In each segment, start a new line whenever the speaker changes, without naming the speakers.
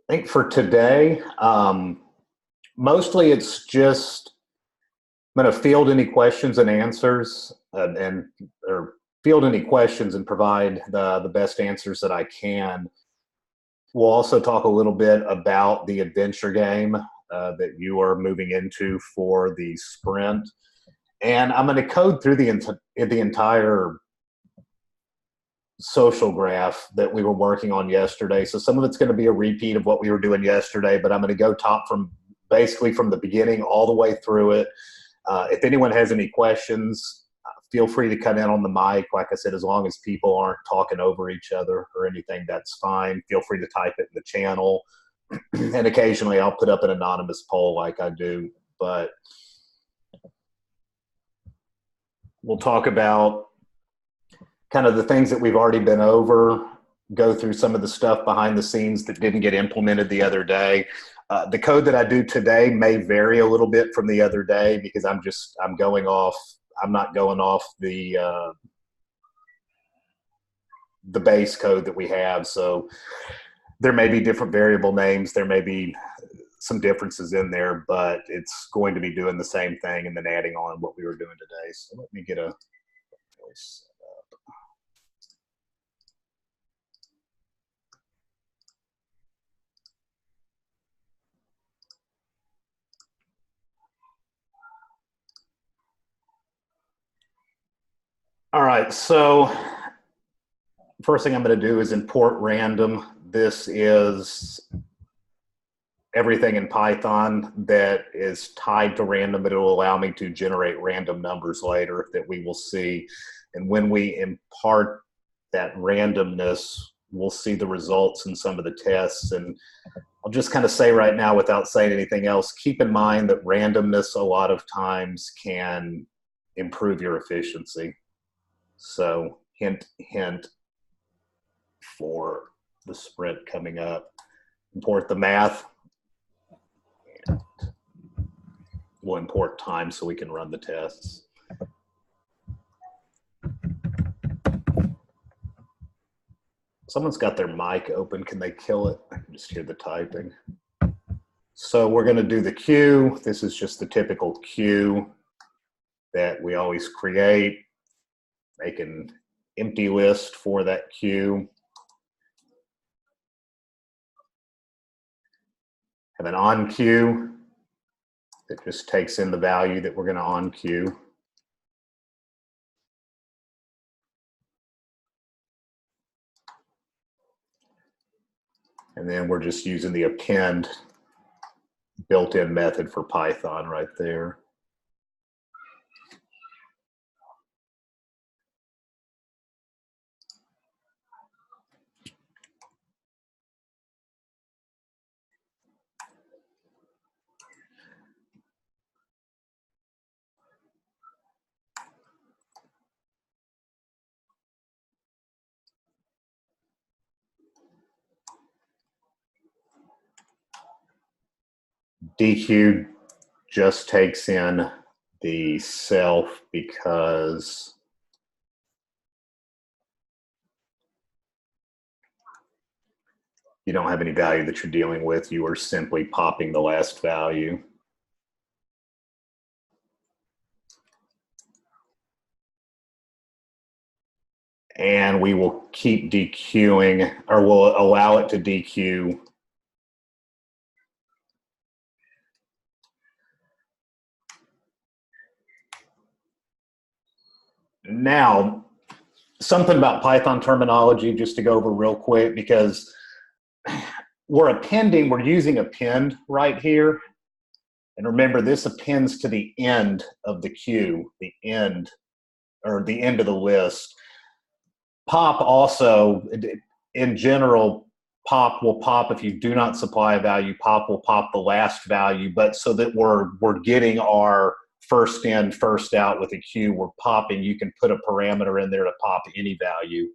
I think for today, mostly it's just I'm going to field any questions and answers, and or field any questions and provide the best answers that I can. We'll also talk a little bit about the adventure game that you are moving into for the sprint, and I'm going to code through the entire social graph that we were working on yesterday. So some of it's going to be a repeat of what we were doing yesterday, but I'm going to go top from basically from the beginning all the way through it. If anyone has any questions, feel free to cut in on the mic. Like I said, as long as people aren't talking over each other or anything, that's fine. Feel free to type it in the channel. And occasionally I'll put up an anonymous poll like I do. But we'll talk about kind of the things that we've already been over, go through some of the stuff behind the scenes that didn't get implemented the other day. The code that I do today may vary a little bit from the other day because I'm not going off the base code that we have. So there may be different variable names. There may be some differences in there, but it's going to be doing the same thing and then adding on what we were doing today. So let me get a voice. All right, so first thing I'm going to do is import random. This is everything in Python that is tied to random, but it will allow me to generate random numbers later that we will see. And when we impart that randomness, we'll see the results in some of the tests. And I'll just kind of say right now, without saying anything else, keep in mind that randomness a lot of times can improve your efficiency. So hint, hint for the sprint coming up. Import the math. And we'll import time so we can run the tests. Someone's got their mic open. Can they kill it? I can just hear the typing. So we're going to do the queue. This is just the typical queue that we always create. Make an empty list for that queue. Have an on queue that just takes in the value that we're going to on queue. And then we're just using the append built-in method for Python right there. DQ just takes in the self because you don't have any value that you're dealing with. You are simply popping the last value. And we will keep dequeuing, or we'll allow it to dequeue now. Something about Python terminology just to go over real quick, because we're using append right here. And remember, this appends to the end of the queue, the end of the list. Pop also, in general, pop will pop if you do not supply a value. Pop will pop the last value, but so that we're getting our first in, first out with a queue, we're popping. You can put a parameter in there to pop any value.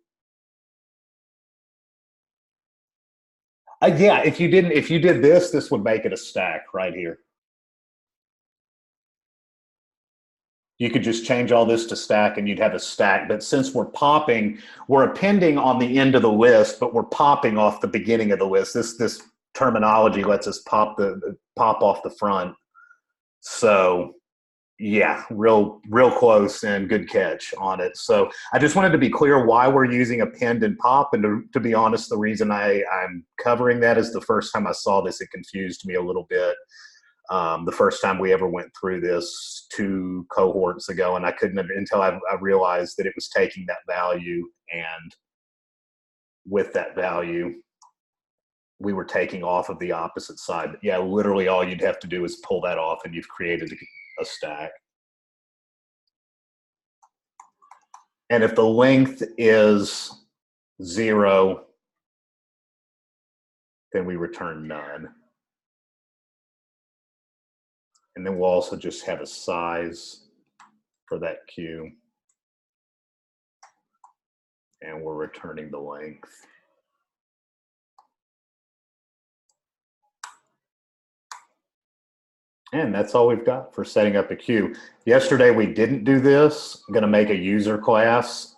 Yeah, if you did this would make it a stack right here. You could just change all this to stack and you'd have a stack. But since we're popping, we're appending on the end of the list, but we're popping off the beginning of the list. This terminology lets us pop off the front. So yeah, real close and good catch on it. So I just wanted to be clear why we're using append and pop. And to be honest, the reason I'm covering that is the first time I saw this, it confused me a little bit. The first time we ever went through this 2 cohorts ago, and I couldn't until I realized that it was taking that value, and with that value, we were taking off of the opposite side. But yeah, literally all you'd have to do is pull that off and you've created a stack. And if the length is 0, then we return none. And then we'll also just have a size for that queue. And we're returning the length. And that's all we've got for setting up a queue. Yesterday we didn't do this. I'm going to make a user class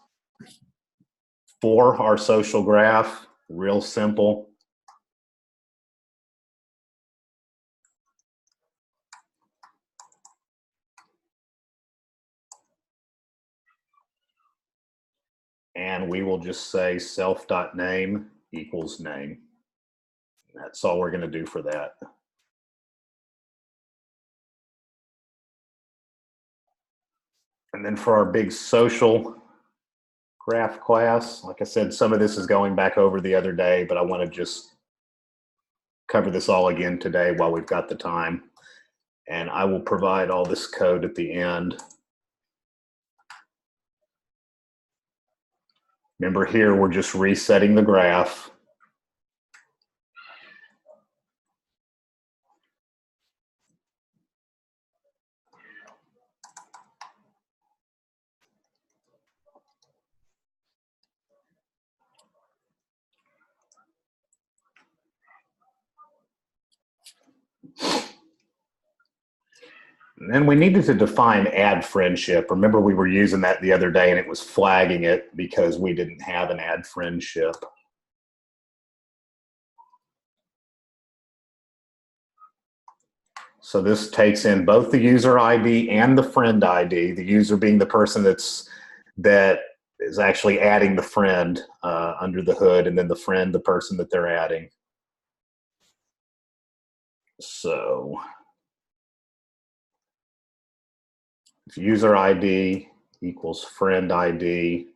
for our social graph. Real simple. And we will just say self.name equals name. That's all we're going to do for that. And then for our big social graph class, like I said, some of this is going back over the other day, but I want to just cover this all again today while we've got the time. And I will provide all this code at the end. Remember here, we're just resetting the graph. And then we needed to define add friendship. Remember, we were using that the other day and it was flagging it because we didn't have an add friendship. So this takes in both the user ID and the friend ID, the user being the person that is actually adding the friend under the hood, and then the friend, the person that they're adding. So if user ID equals friend ID,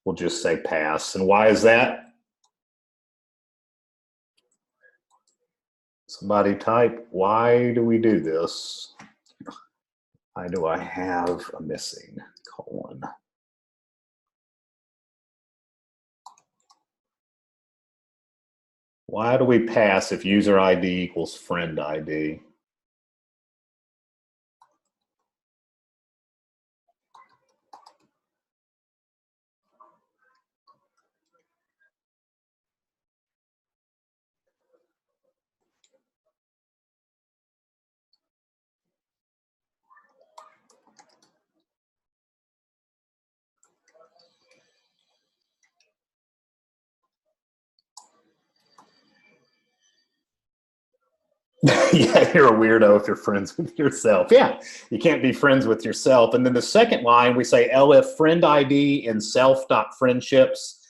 we'll just say pass. And why is that? Somebody type, why do we do this? Why do I have a missing colon? Why do we pass if user ID equals friend ID? Yeah, you're a weirdo if you're friends with yourself. Yeah, you can't be friends with yourself. And then the second line, we say elif friend ID in self.friendships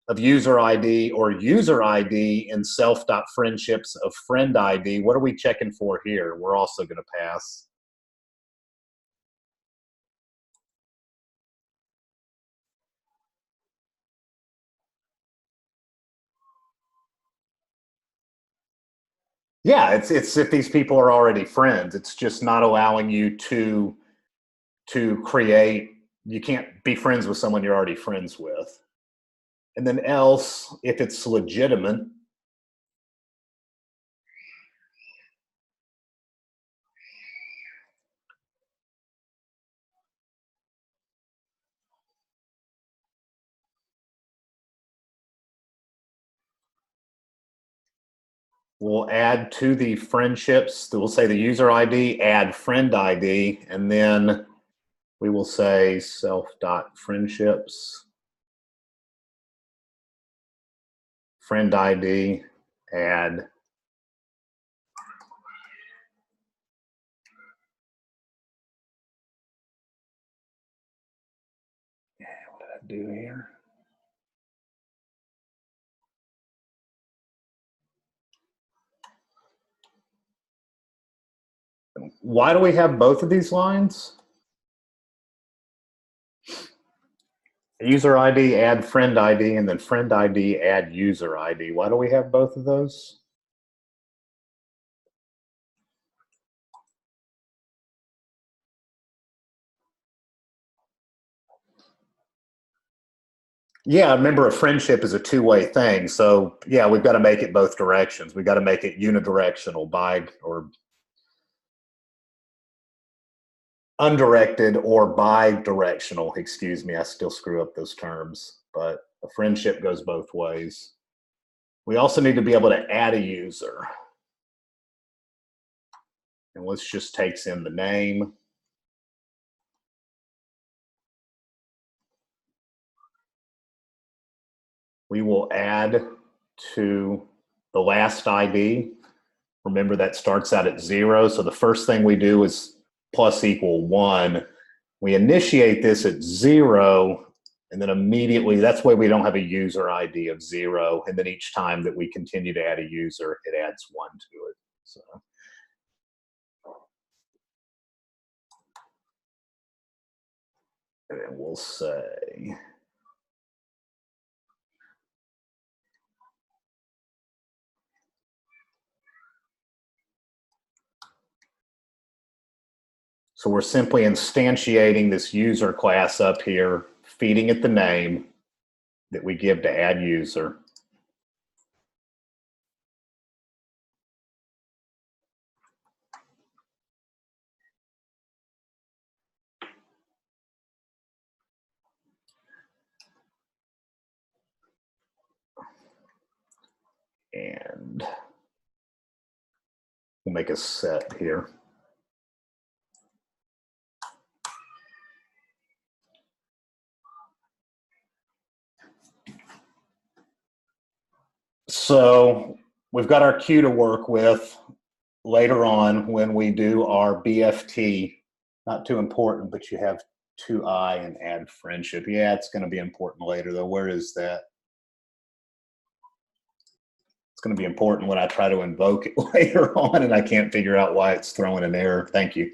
of user ID, or user ID in self.friendships of friend ID. What are we checking for here? We're also going to pass. Yeah, it's if these people are already friends. It's just not allowing you to create. You can't be friends with someone you're already friends with. And then else, if it's legitimate, we'll add to the friendships. We'll say the user ID, add friend ID, and then we will say self.friendships, friend ID, add do here. Why do we have both of these lines? User ID, add friend ID, and then friend ID, add user ID. Why do we have both of those? Yeah, remember a friendship is a two-way thing. So yeah, we've got to make it both directions. We've got to make it unidirectional, or undirected or bi-directional. Excuse me, I still screw up those terms, but a friendship goes both ways. We also need to be able to add a user. And let's just takes in the name. We will add to the last ID. Remember that starts out at 0. So the first thing we do is plus equal 1. We initiate this at 0, and then immediately, that's why we don't have a user ID of 0. And then each time that we continue to add a user, it adds 1 to it. So. And then we'll say, so we're simply instantiating this user class up here, feeding it the name that we give to add user. And we'll make a set here. So we've got our queue to work with later on when we do our BFT. Not too important, but you have 2i and add friendship. Yeah, it's going to be important later, though. Where is that? It's going to be important when I try to invoke it later on, and I can't figure out why it's throwing an error. Thank you.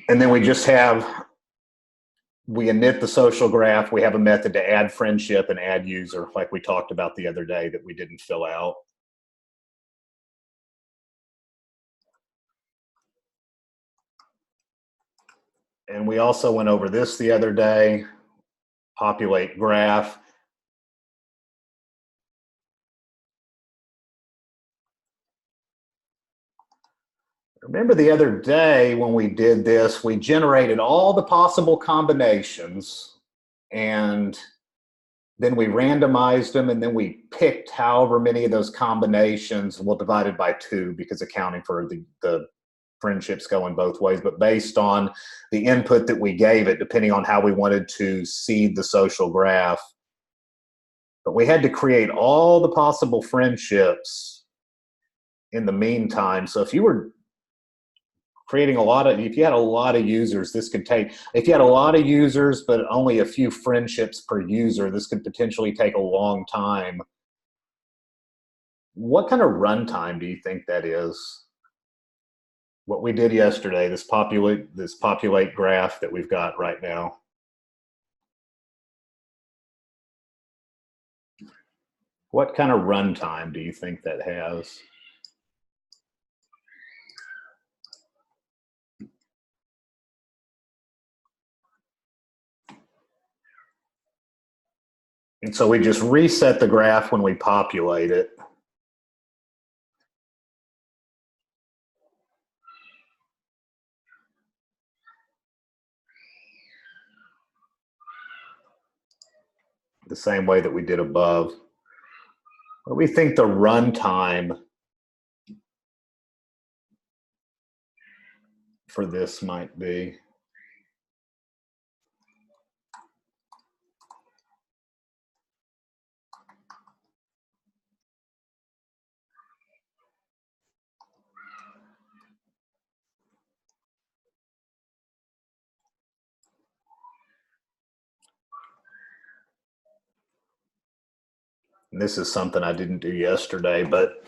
And then we just have, we init the social graph. We have a method to add friendship and add user, like we talked about the other day that we didn't fill out. And we also went over this the other day, populate graph. Remember the other day when we did this, we generated all the possible combinations and then we randomized them and then we picked however many of those combinations, we'll divide it by 2 because accounting for the friendships going both ways, but based on the input that we gave it, depending on how we wanted to seed the social graph. But we had to create all the possible friendships in the meantime. So if you were creating if you had a lot of users, this could take, if you had a lot of users, but only a few friendships per user, this could potentially take a long time. What kind of runtime do you think that is? What we did yesterday, this populate graph that we've got right now. What kind of runtime do you think that has? And so we just reset the graph when we populate it. The same way that we did above. What do we think the runtime for this might be? And this is something I didn't do yesterday, but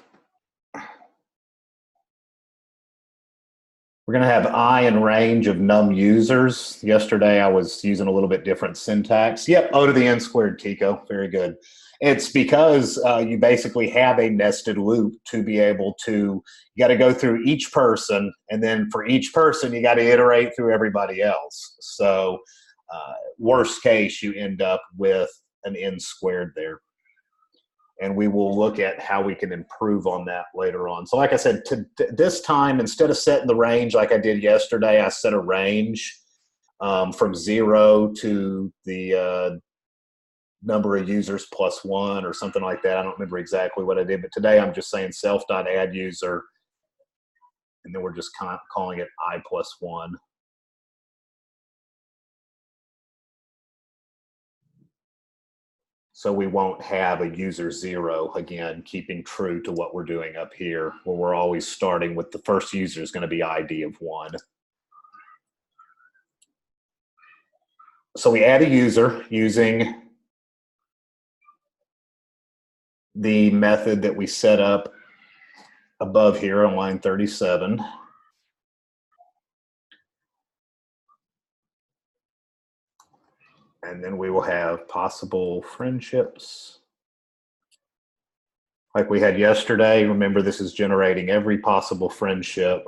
we're going to have I in range of num users. Yesterday, I was using a little bit different syntax. Yep, O to the n squared, Kiko. Very good. It's because you basically have a nested loop to be able to, you got to go through each person, and then for each person, you got to iterate through everybody else. So worst case, you end up with an n squared there. And we will look at how we can improve on that later on. So like I said, this time, instead of setting the range like I did yesterday, I set a range from 0 to the number of users plus 1 or something like that. I don't remember exactly what I did, but today I'm just saying self.add user, and then we're just calling it I plus 1. So we won't have a user 0, again, keeping true to what we're doing up here, where we're always starting with the first user is going to be ID of 1. So we add a user using the method that we set up above here on line 37. And then we will have possible friendships. Like we had yesterday, remember this is generating every possible friendship.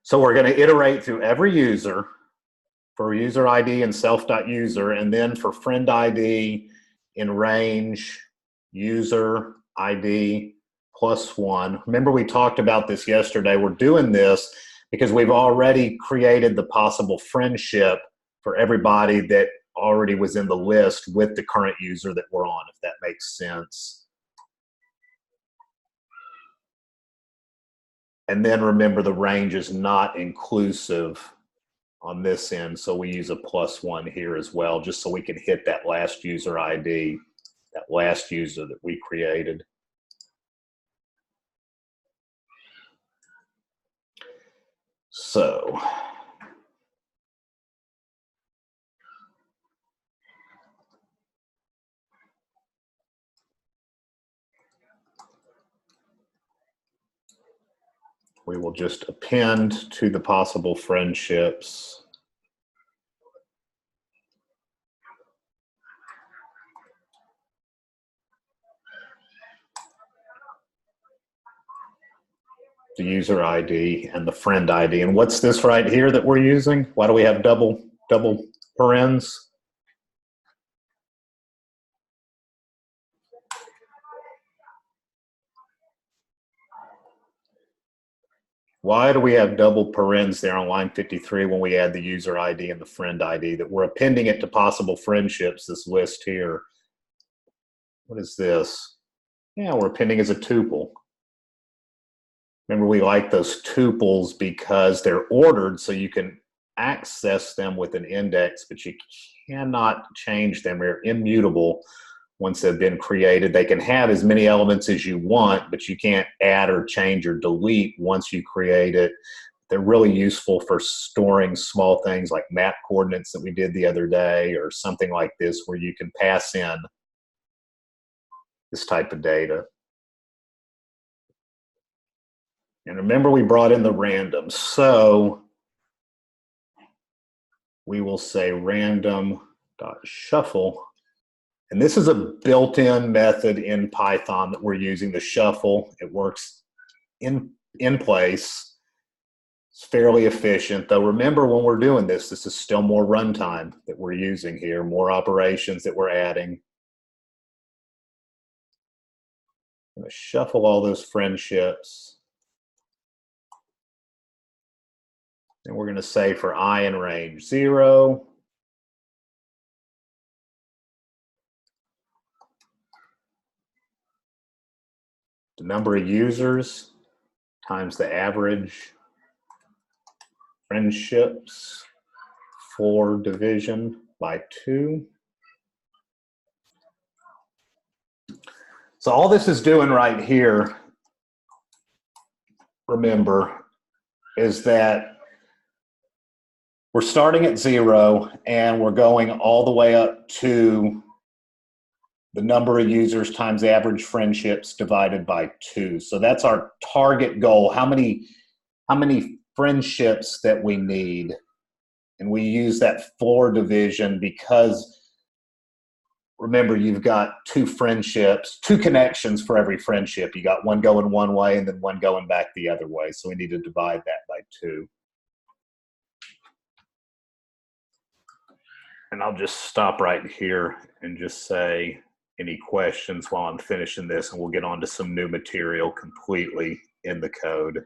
So we're going to iterate through every user for user ID and self.user, and then for friend ID in range user ID plus 1. Remember we talked about this yesterday. We're doing this because we've already created the possible friendship for everybody that already was in the list with the current user that we're on, if that makes sense. And then remember the range is not inclusive on this end, so we use a plus 1 here as well, just so we can hit that last user ID, that last user that we created. So we will just append to the possible friendships the user ID and the friend ID. And what's this right here that we're using? Why do we have double parens? Why do we have double parens there on line 53 when we add the user ID and the friend ID? That we're appending it to possible friendships, this list here. What is this? Yeah, we're appending as a tuple. Remember, we like those tuples because they're ordered so you can access them with an index, but you cannot change them. They're immutable once they've been created. They can have as many elements as you want, but you can't add or change or delete once you create it. They're really useful for storing small things like map coordinates that we did the other day, or something like this where you can pass in this type of data. And remember, we brought in the random. So we will say random.shuffle. And this is a built-in method in Python that we're using, the shuffle. It works in place. It's fairly efficient, though. Remember, when we're doing this, this is still more runtime that we're using here, more operations that we're adding. I'm going to shuffle all those friendships. And we're going to say for I in range 0, the number of users times the average friendships for division by 2. So all this is doing right here, remember, is that we're starting at 0 and we're going all the way up to the number of users times average friendships divided by 2. So that's our target goal. How many friendships that we need. And we use that floor division because remember, you've got 2 friendships, 2 connections for every friendship. You got one going one way and then one going back the other way. So we need to divide that by 2. And I'll just stop right here and just say any questions while I'm finishing this, and we'll get on to some new material completely in the code.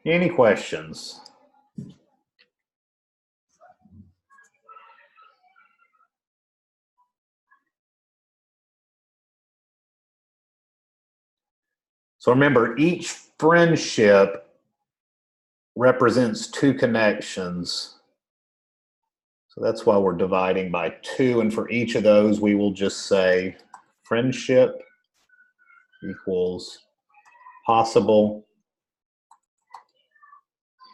Any questions? So remember, each friendship represents 2 connections. So that's why we're dividing by 2. And for each of those, we will just say friendship equals possible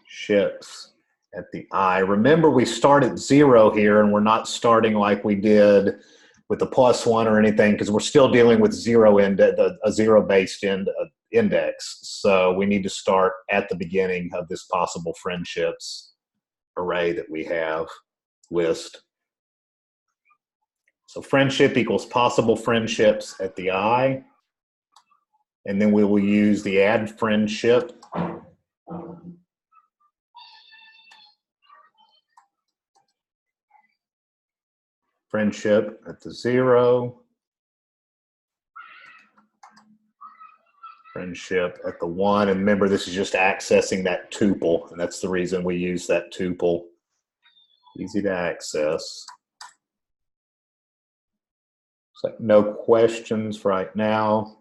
ships at the I. Remember, we start at 0 here, and we're not starting like we did with the +1 or anything, because we're still dealing with a zero-based index. So we need to start at the beginning of this possible friendships array that we have list. So friendship equals possible friendships at the I, and then we will use the add friendship. Friendship at the 0. Friendship at the 1. And remember, this is just accessing that tuple, and that's the reason we use that tuple. Easy to access. So no questions right now.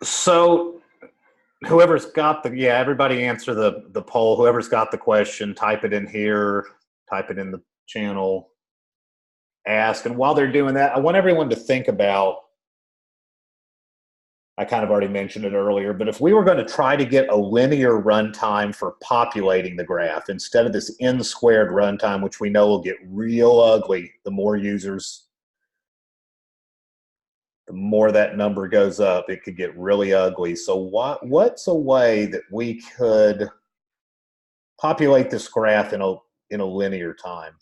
So whoever's got everybody answer the poll. Whoever's got the question, type it in here, type it in the channel, ask. And while they're doing that, I want everyone to think about, I kind of already mentioned it earlier, but if we were going to try to get a linear runtime for populating the graph instead of this n² runtime, which we know will get real ugly, the more users, the more that number goes up, it could get really ugly. So what's a way that we could populate this graph in a linear time?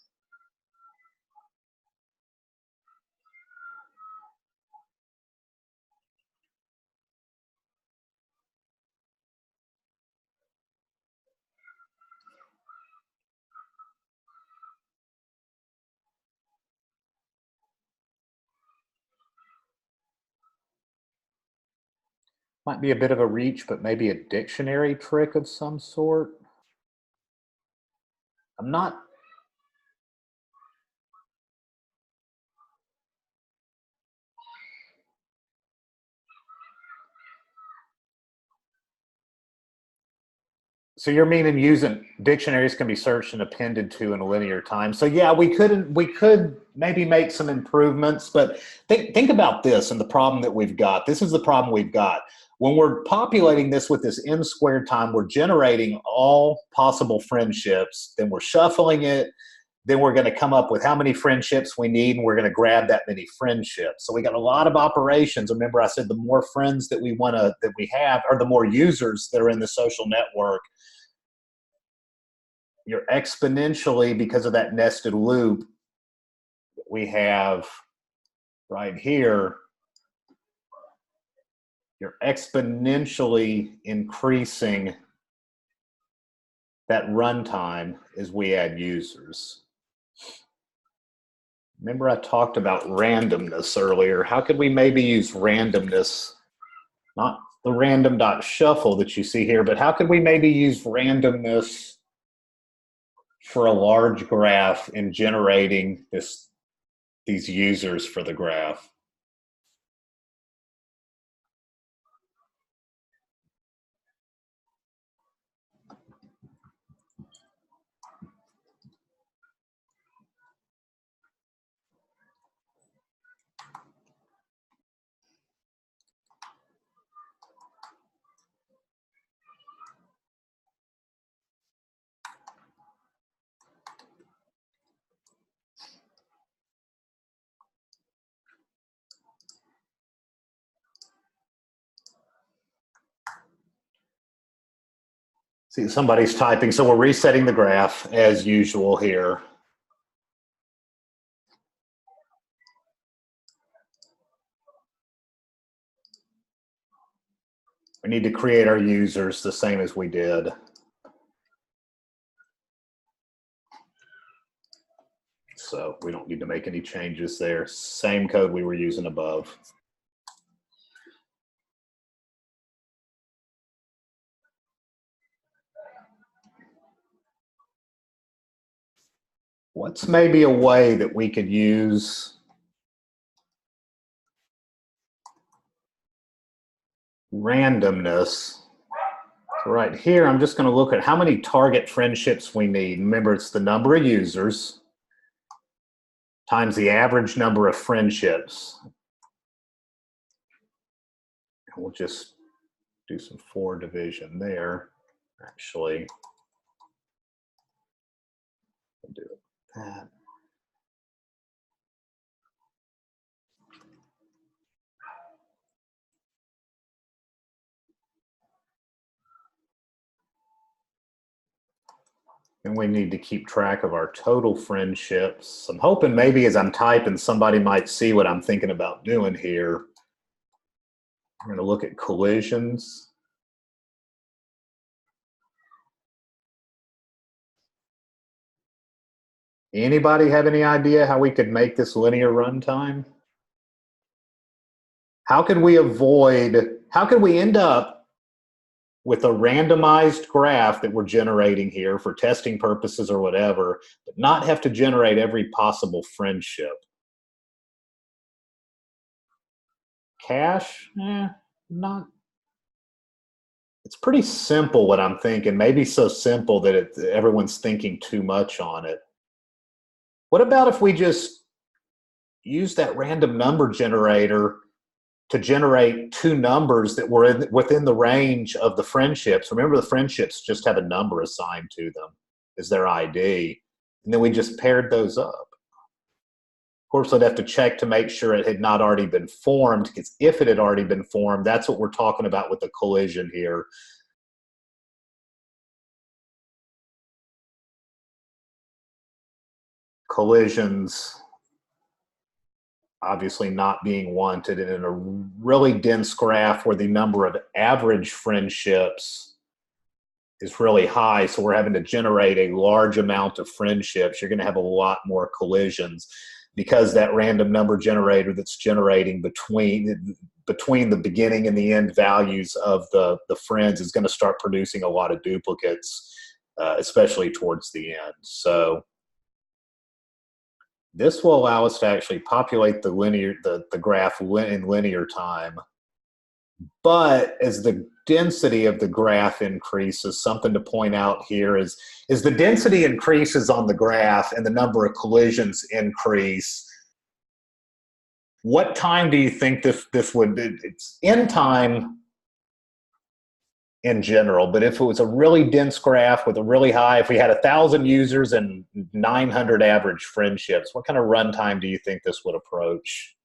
Might be a bit of a reach, but maybe a dictionary trick of some sort. I'm not. So you're meaning using dictionaries can be searched and appended to in a linear time. So yeah, we could maybe make some improvements, but think about this and the problem that we've got. This is the problem we've got. When we're populating this with this n² time, we're generating all possible friendships, then we're shuffling it, then we're going to come up with how many friendships we need, and we're going to grab that many friendships. So we got a lot of operations. Remember, I said the more friends that we have, or the more users that are in the social network, you're exponentially, because of that nested loop that we have right here, you're exponentially increasing that runtime as we add users. Remember, I talked about randomness earlier. How could we maybe use randomness, not the random dot shuffle that you see here, but how could we maybe use randomness for a large graph in generating these users for the graph? See, somebody's typing, so we're resetting the graph as usual here. We need to create our users the same as we did. So we don't need to make any changes there. Same code we were using above. What's maybe a way that we could use randomness? So right here, I'm just going to look at how many target friendships we need. Remember, it's the number of users times the average number of friendships. We'll just do some 4 division there. Actually, we'll do that. And we need to keep track of our total friendships. I'm hoping maybe as I'm typing, somebody might see what I'm thinking about doing here. I'm going to look at collisions. Anybody have any idea how we could make this linear runtime? How could we end up with a randomized graph that we're generating here for testing purposes or whatever, but not have to generate every possible friendship? Cache? Not. It's pretty simple what I'm thinking, maybe so simple that everyone's thinking too much on it. What about if we just use that random number generator to generate 2 numbers that were within the range of the friendships? Remember, the friendships just have a number assigned to them as their ID. And then we just paired those up. Of course, I'd have to check to make sure it had not already been formed, because if it had already been formed, that's what we're talking about with the collision here. Collisions obviously not being wanted, and in a really dense graph where the number of average friendships is really high, so we're having to generate a large amount of friendships, you're going to have a lot more collisions, because that random number generator that's generating between the beginning and the end values of the friends is going to start producing a lot of duplicates, especially towards the end. So this will allow us to actually populate the graph in linear time. But as the density of the graph increases, something to point out here is the density increases on the graph and the number of collisions increase, what time do you think this would be? It's in time in general, but if it was a really dense graph with a really high, if we had 1,000 users and 900 average friendships, what kind of runtime do you think this would approach?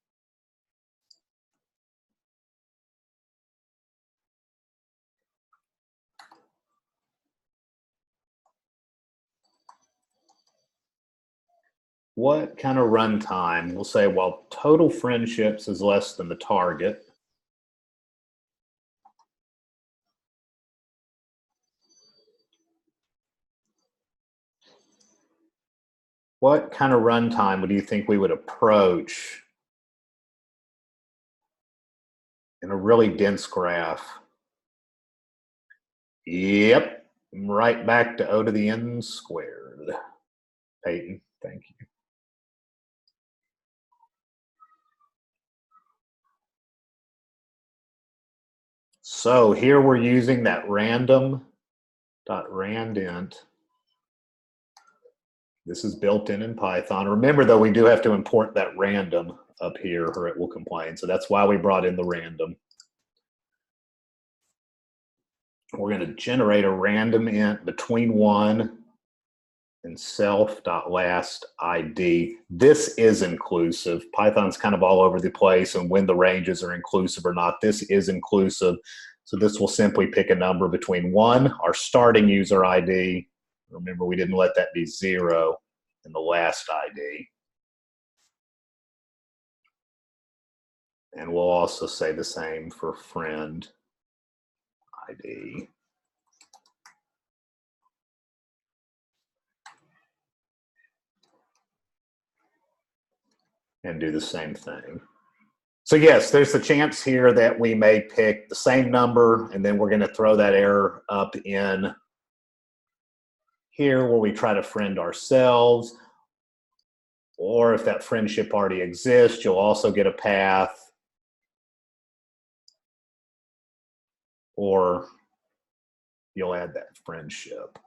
What kind of runtime? We'll say, well, total friendships is less than the target. What kind of runtime do you think we would approach in a really dense graph? Yep, right back to O to the n squared. Peyton, thank you. So here we're using that random.randint. This is built in Python. Remember, though, we do have to import that random up here or it will complain. So that's why we brought in the random. We're going to generate a random int between 1 and self.last.id. This is inclusive. Python's kind of all over the place and when the ranges are inclusive or not. This is inclusive. So this will simply pick a number between 1, our starting user ID. Remember, we didn't let that be 0 in the last ID. And we'll also say the same for friend ID. And do the same thing. So yes, there's a chance here that we may pick the same number and then we're going to throw that error up in here where we try to friend ourselves. Or if that friendship already exists, you'll also get a path. Or you'll add that friendship.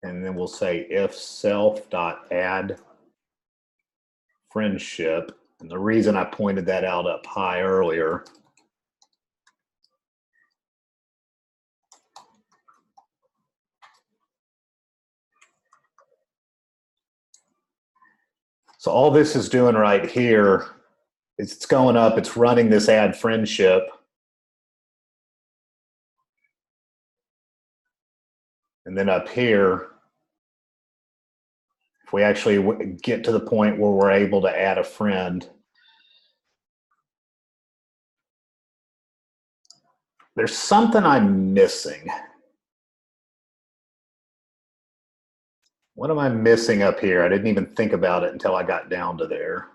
And then we'll say if self.add friendship. And the reason I pointed that out up high earlier so all this is doing right here is it's going up, it's running this add friendship. And then up here, if we actually get to the point where we're able to add a friend, there's something I'm missing. What am I missing up here? I didn't even think about it until I got down to there.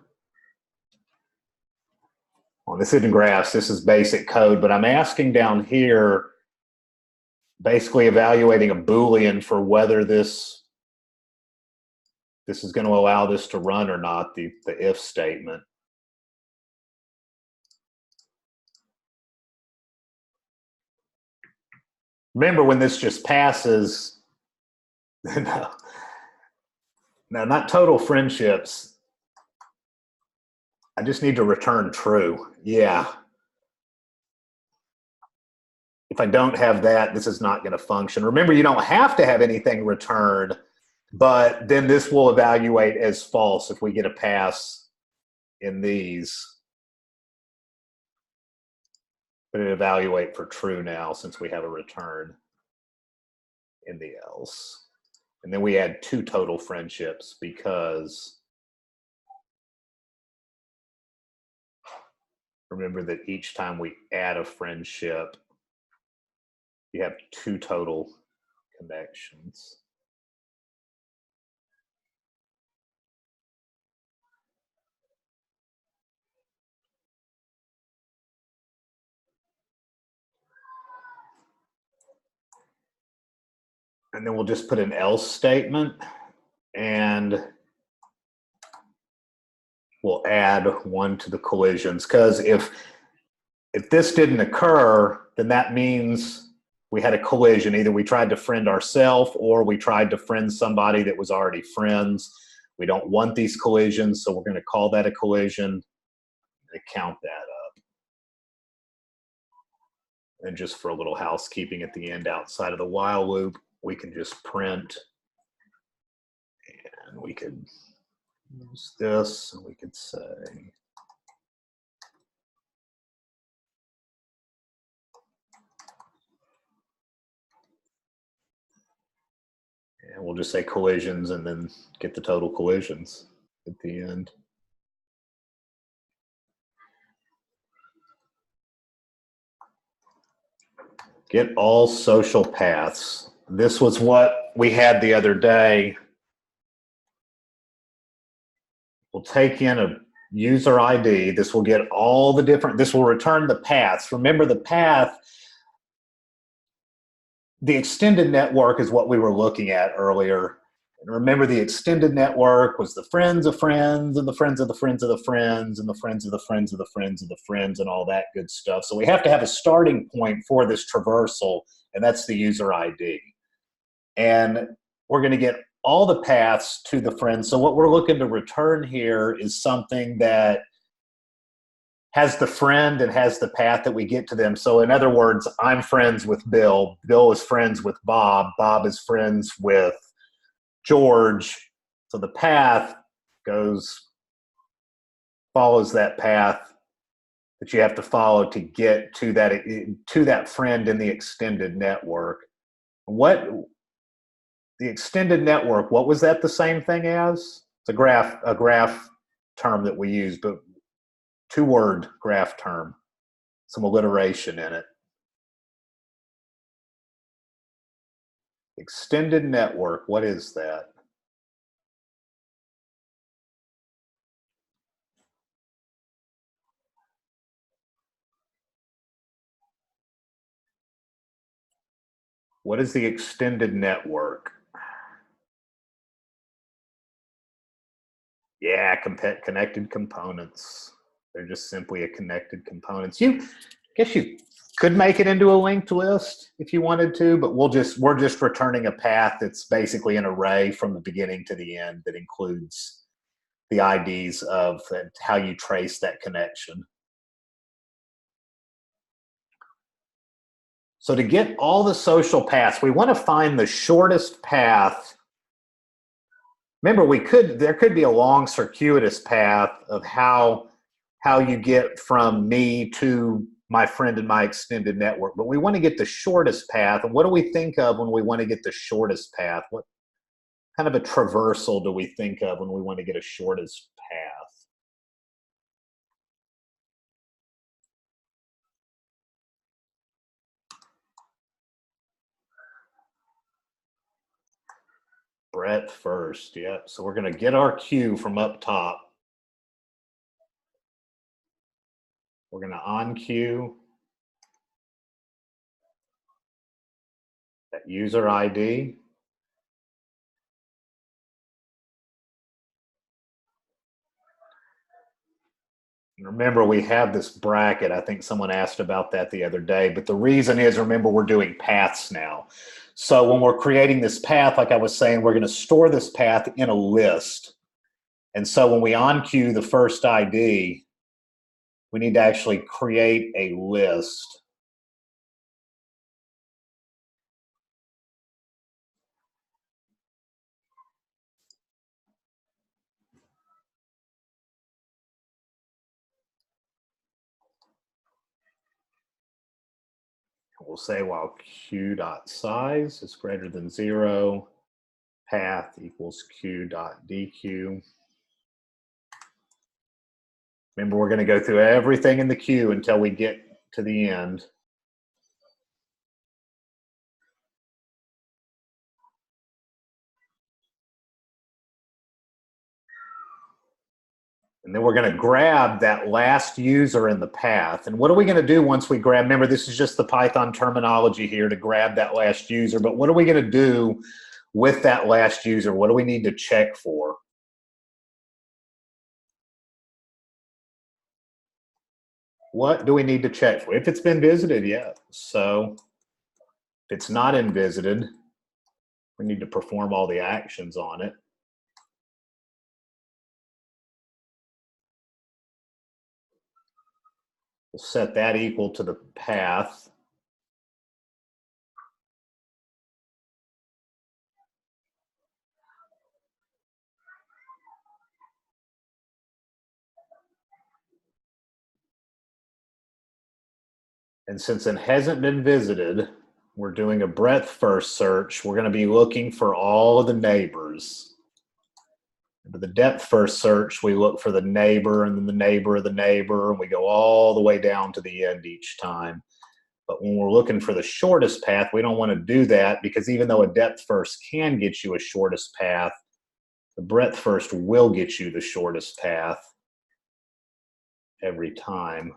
Well, this isn't graphs, this is basic code, but I'm asking down here, basically evaluating a Boolean for whether this is going to allow this to run or not, the if statement. Remember, when this just passes, no, not total friendships. I just need to return true. Yeah. If I don't have that, this is not going to function. Remember, you don't have to have anything returned, but then this will evaluate as false if we get a pass in these. But it evaluate for true now since we have a return in the else. And then we add 2 total friendships because remember that each time we add a friendship, you have 2 total connections. And then we'll just put an else statement and we'll add 1 to the collisions. Because if this didn't occur, then that means we had a collision. Either we tried to friend ourselves or we tried to friend somebody that was already friends. We don't want these collisions, so we're going to call that a collision and count that up. And just for a little housekeeping at the end outside of the while loop, we can just print, and we could use this, and we could say, and we'll just say collisions and then get the total collisions at the end. Get all social paths. This was what we had the other day. We'll take in a user ID. This will get all the different, this will return the paths. Remember the path, the extended network is what we were looking at earlier. And remember the extended network was the friends of friends and the friends of the friends of the friends and the friends of the friends of the friends of the friends and all that good stuff. So we have to have a starting point for this traversal, and that's the user ID. And we're going to get all the paths to the friends. So what we're looking to return here is something that has the friend and has the path that we get to them. So in other words, I'm friends with Bill. Bill is friends with Bob. Bob is friends with George. So the path follows that path that you have to follow to get to that friend in the extended network. What the extended network, what was that the same thing as? It's a graph term that we use, but two-word graph term, some alliteration in it. Extended network, what is that? What is the extended network? Yeah, connected components. They're just simply a connected components. I guess you could make it into a linked list if you wanted to, but we're just returning a path that's basically an array from the beginning to the end that includes the IDs of how you trace that connection. So to get all the social paths, we want to find the shortest path. Remember, there could be a long circuitous path of how you get from me to my friend in my extended network, but we want to get the shortest path. And what do we think of when we want to get the shortest path? What kind of a traversal do we think of when we want to get a shortest path? Breadth first, yep. So we're going to get our queue from up top. We're going to on-queue that user ID. And remember, we have this bracket. I think someone asked about that the other day. But the reason is, remember, we're doing paths now. So when we're creating this path, like I was saying, we're going to store this path in a list. And so when we on-queue the first ID, we need to actually create a list. We'll say while q.size is greater than 0, path equals q.dq. Remember, we're going to go through everything in the queue until we get to the end. And then we're going to grab that last user in the path. And what are we going to do once we grab? Remember, this is just the Python terminology here to grab that last user. But what are we going to do with that last user? What do we need to check for? What do we need to check for? If it's been visited, yeah. So if it's not been visited, we need to perform all the actions on it. We'll set that equal to the path. And since it hasn't been visited, we're doing a breadth first search. We're going to be looking for all of the neighbors. For the depth first search, we look for the neighbor and then the neighbor of the neighbor, and we go all the way down to the end each time. But when we're looking for the shortest path, we don't want to do that because even though a depth first can get you a shortest path, the breadth first will get you the shortest path. every time.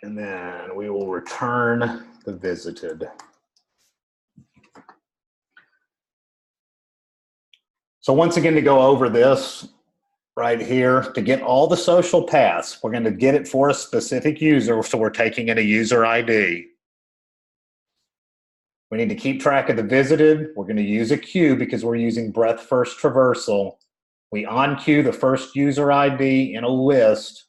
And then we will return the visited. So once again, to go over this right here, to get all the social paths, we're going to get it for a specific user. So we're taking in a user ID. We need to keep track of the visited. We're going to use a queue because we're using breadth first traversal. We on-queue the first user ID in a list.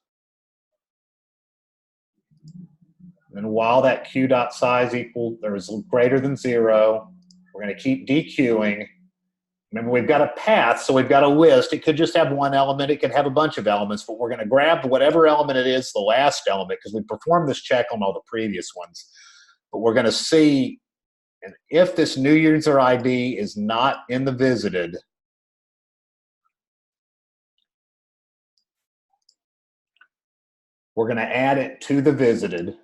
And while that queue.size equal or is greater than 0, we're going to keep dequeuing. Remember, we've got a path, so we've got a list. It could just have one element. It could have a bunch of elements, but we're going to grab whatever element it is, the last element, because we performed this check on all the previous ones. But we're going to see, and if this new user ID is not in the visited, we're going to add it to the visited,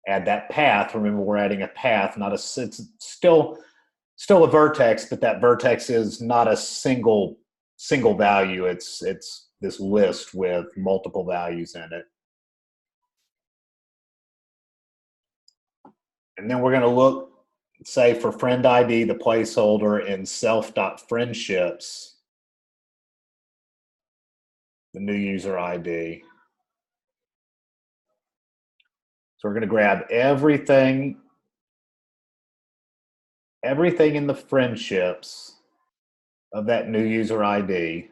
add that path. Remember, we're adding a path, not a, it's still a vertex, but that vertex is not a single value. It's this list with multiple values in it. And then we're going to look, say, for friend ID, the placeholder in self.friendships, the new user ID. So we're going to grab everything in the friendships of that new user ID.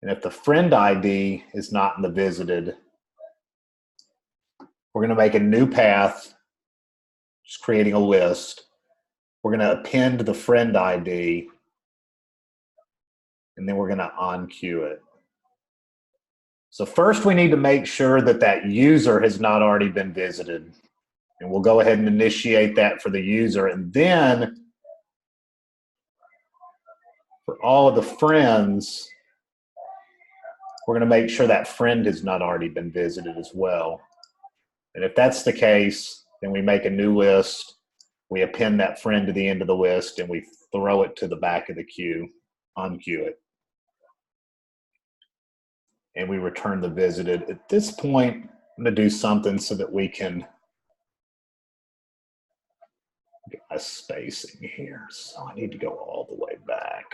And if the friend ID is not in the visited, we're going to make a new path, just creating a list. We're going to append the friend ID, and then we're going to on-queue it. So first we need to make sure that that user has not already been visited. And we'll go ahead and initiate that for the user. And then for all of the friends, we're going to make sure that friend has not already been visited as well. And if that's the case, then we make a new list, we append that friend to the end of the list, and we throw it to the back of the queue, on-queue it. And we return the visited. At this point, I'm going to do something so that we can get my spacing here. So I need to go all the way back.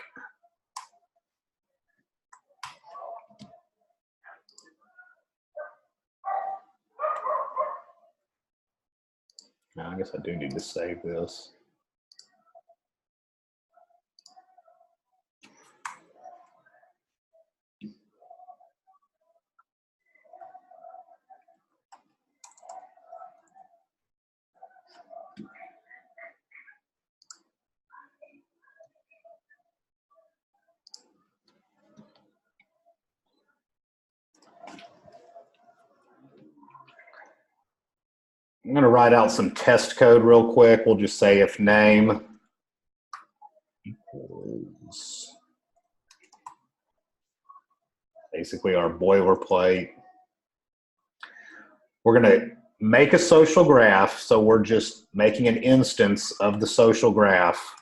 Now, I guess I do need to save this. I'm going to write out some test code real quick. We'll just say if name equals basically our boilerplate. We're going to make a social graph, so we're just making an instance of the social graph.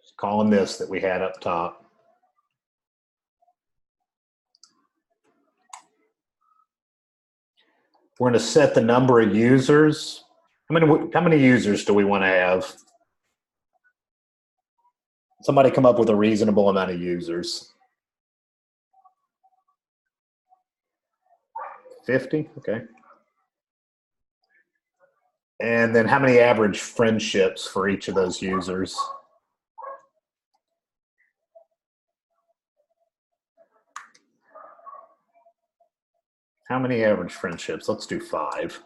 Just calling this that we had up top. We're going to set the number of users. How many users do we want to have? Somebody come up with a reasonable amount of users. 50, okay. And then how many average friendships for each of those users? How many average friendships? Let's do 5.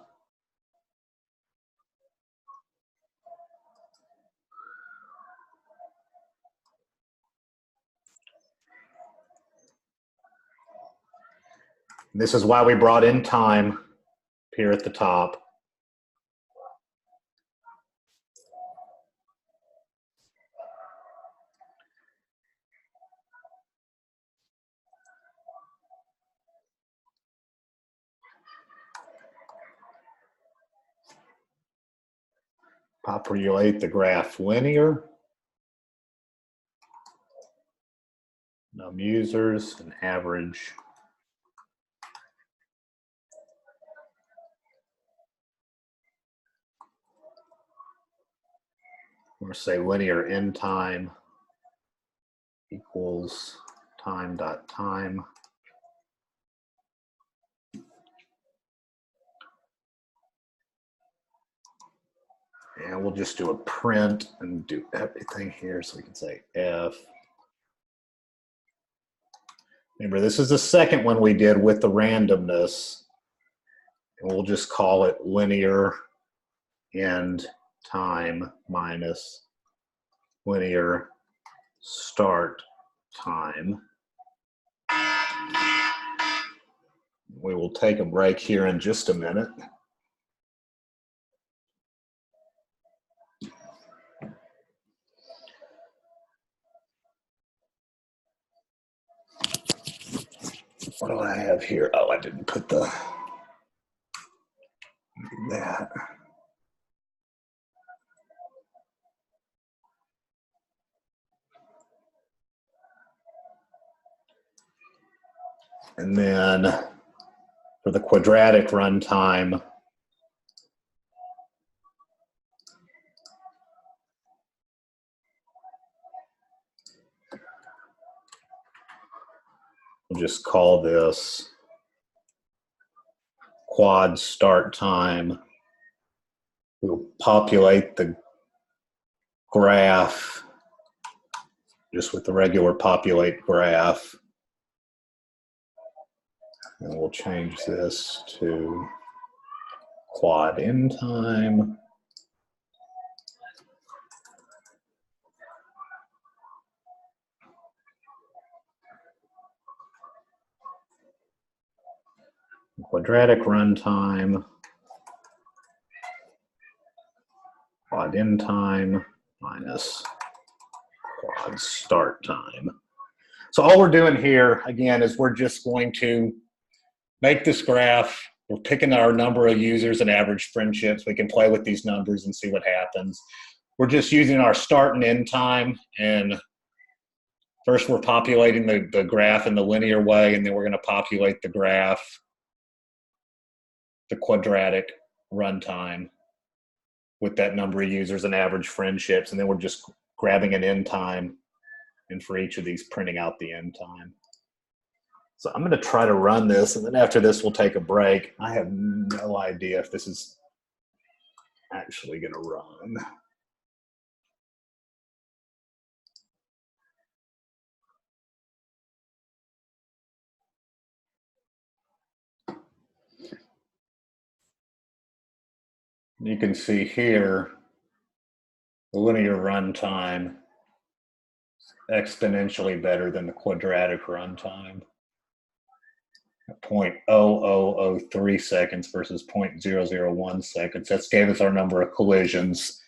This is why we brought in time here at the top. Populate the graph linear. Num users and average. We're going to say linear end time equals time dot time. And we'll just do a print and do everything here so we can say F. Remember, this is the second one we did with the randomness. And we'll just call it linear end time minus linear start time. We will take a break here in just a minute. What do I have here? Oh, I didn't put that. And then for the quadratic runtime, we'll just call this quad start time. We'll populate the graph just with the regular populate graph. And we'll change this to quad end time. Quadratic runtime, quad end time minus quad start time. So all we're doing here, again, is we're just going to make this graph. We're picking our number of users and average friendships. We can play with these numbers and see what happens. We're just using our start and end time. And first we're populating the graph in the linear way, and then we're going to populate the graph, the quadratic runtime, with that number of users and average friendships. And then we're just grabbing an end time, and for each of these, printing out the end time. So I'm going to try to run this, and then after this, we'll take a break. I have no idea if this is actually going to run. You can see here the linear runtime exponentially better than the quadratic runtime. 0.0003 seconds versus 0.001 seconds. That's gave us our number of collisions.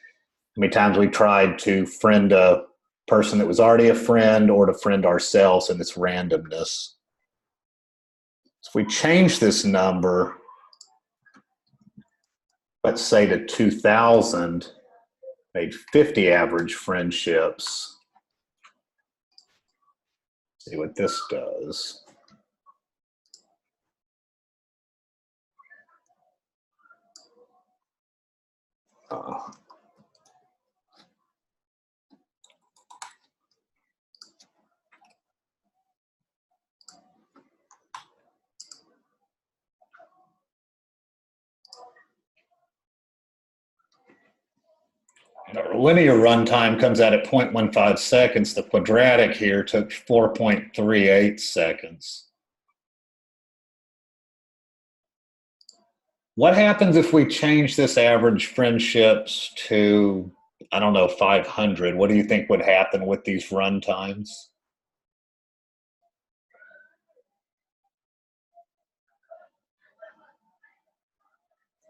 How many times we tried to friend a person that was already a friend or to friend ourselves in its randomness. So if we change this number, let's say to 2,000, made 50 average friendships. See what this does. Our linear runtime comes out at 0.15 seconds. The quadratic here took 4.38 seconds. What happens if we change this average friendships to, I don't know, 500? What do you think would happen with these run times?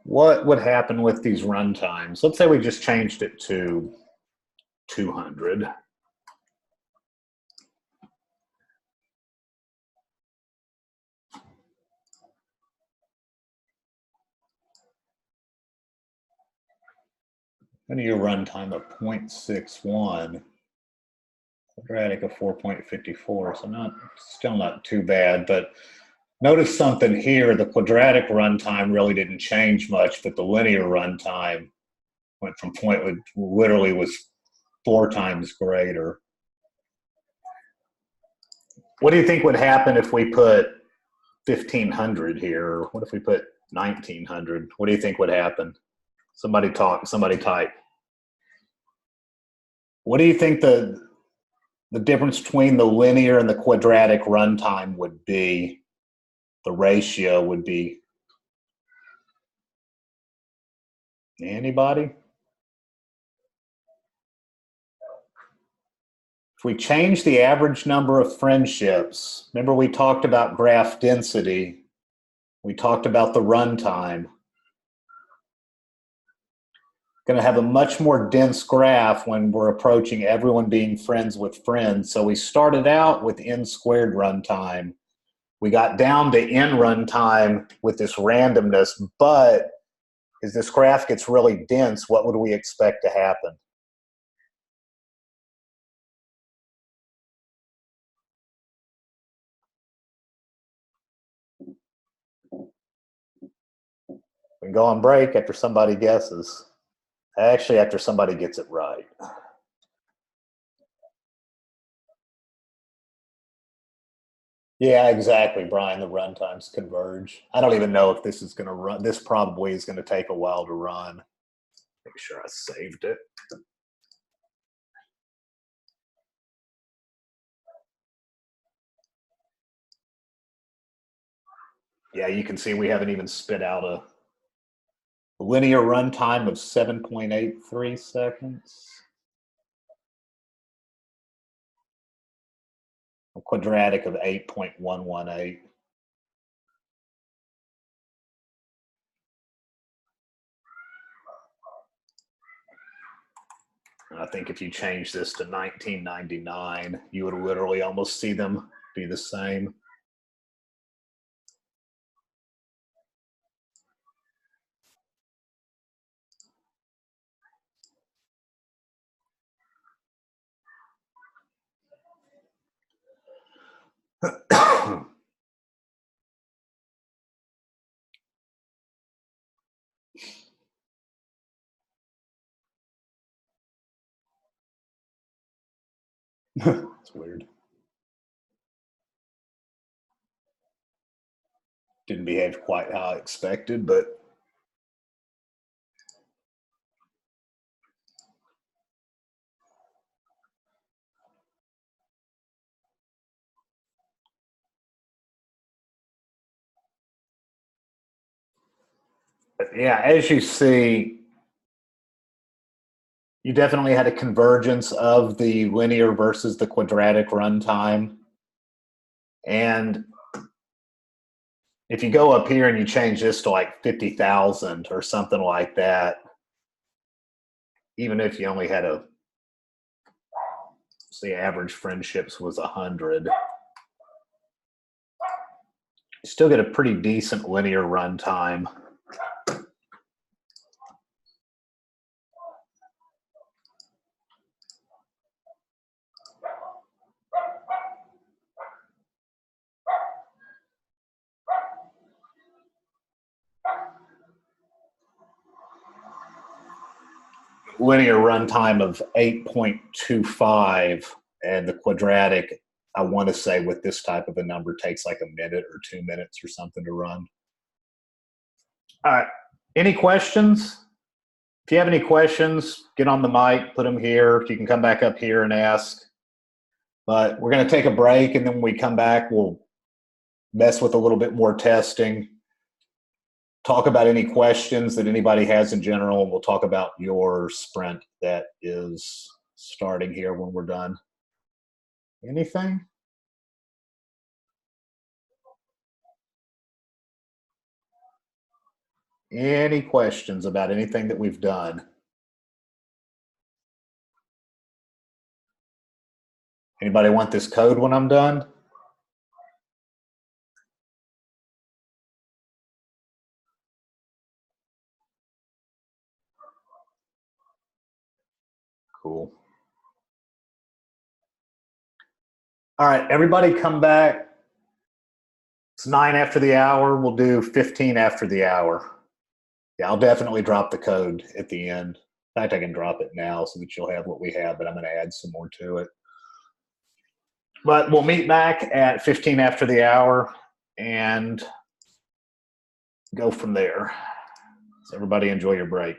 What would happen with these run times? Let's say we just changed it to 200. Linear runtime of 0.61, quadratic of 4.54, so still not too bad, but notice something here. The quadratic runtime really didn't change much, but the linear runtime went from literally was 4 times greater. What do you think would happen if we put 1500 here? What if we put 1900? What do you think would happen? Somebody talk, somebody type. What do you think the difference between the linear and the quadratic runtime would be? The ratio would be? Anybody? If we change the average number of friendships, remember we talked about graph density, we talked about the runtime. Going to have a much more dense graph when we're approaching everyone being friends with friends. So we started out with n squared runtime. We got down to n runtime with this randomness, but as this graph gets really dense, what would we expect to happen? We can go on break after somebody guesses. Actually, after somebody gets it right. Yeah, exactly, Brian. The runtimes converge. I don't even know if this is going to run. This probably is going to take a while to run. Make sure I saved it. Yeah, you can see we haven't even spit out a linear runtime of 7.83 seconds. A quadratic of 8.118. And I think if you change this to 1999, you would literally almost see them be the same. It's weird. Didn't behave quite how I expected, but yeah, as you see, you definitely had a convergence of the linear versus the quadratic runtime. And if you go up here and you change this to like 50,000 or something like that, even if you only had say average friendships was 100, you still get a pretty decent linear runtime. Linear runtime of 8.25, and the quadratic, I want to say with this type of a number, takes like a minute or 2 minutes or something to run. All right. Any questions? If you have any questions, get on the mic, put them here. You can come back up here and ask. But we're going to take a break, and then when we come back, we'll mess with a little bit more testing. talk about any questions that anybody has in general. We'll talk about your sprint that is starting here when we're done. Anything? Any questions about anything that we've done? Anybody want this code when I'm done? Cool. All right, everybody come back. It's 9 after the hour. We'll do 15 after the hour. Yeah, I'll definitely drop the code at the end. In fact, I can drop it now so that you'll have what we have, but I'm going to add some more to it. But we'll meet back at 15 after the hour and go from there. So everybody enjoy your break.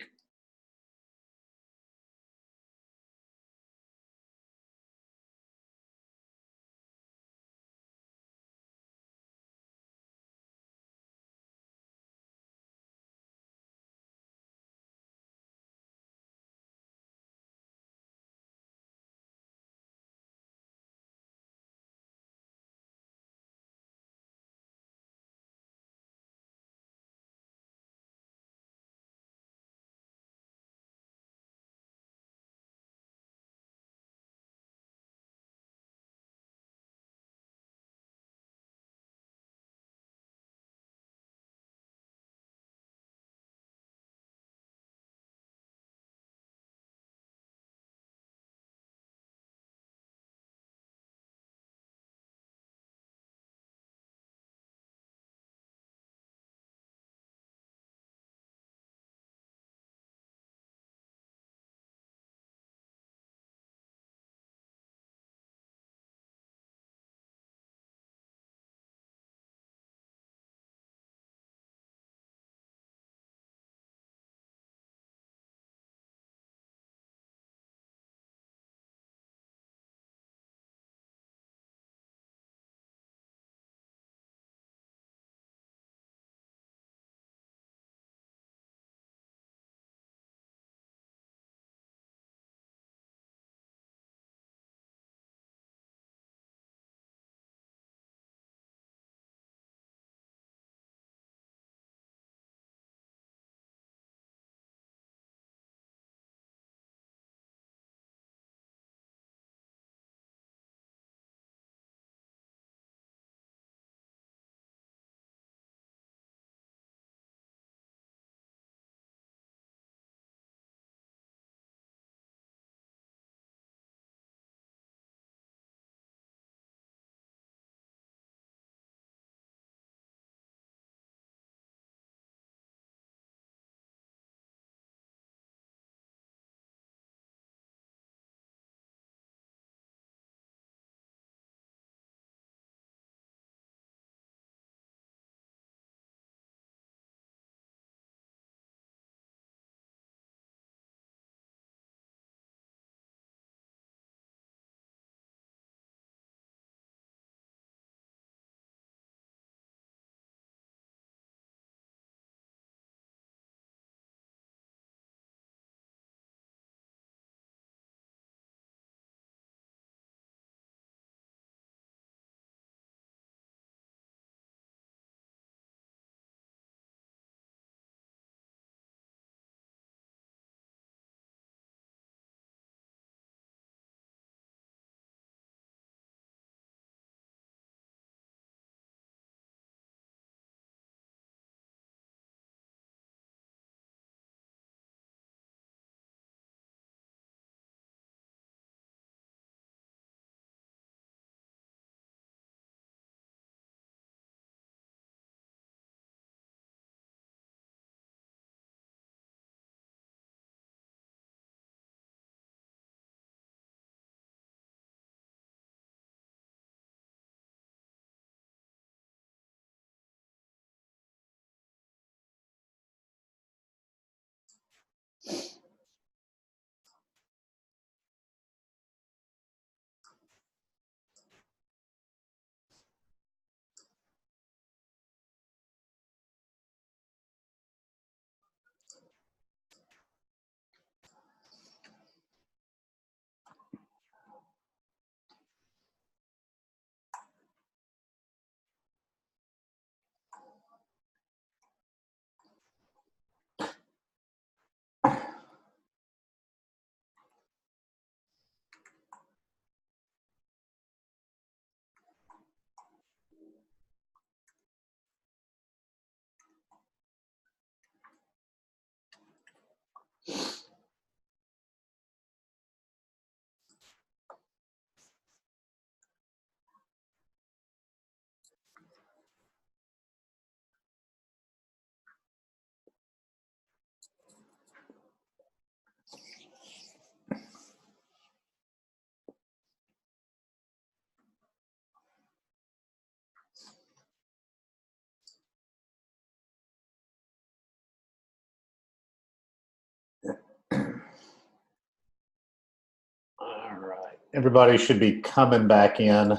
Everybody should be coming back in.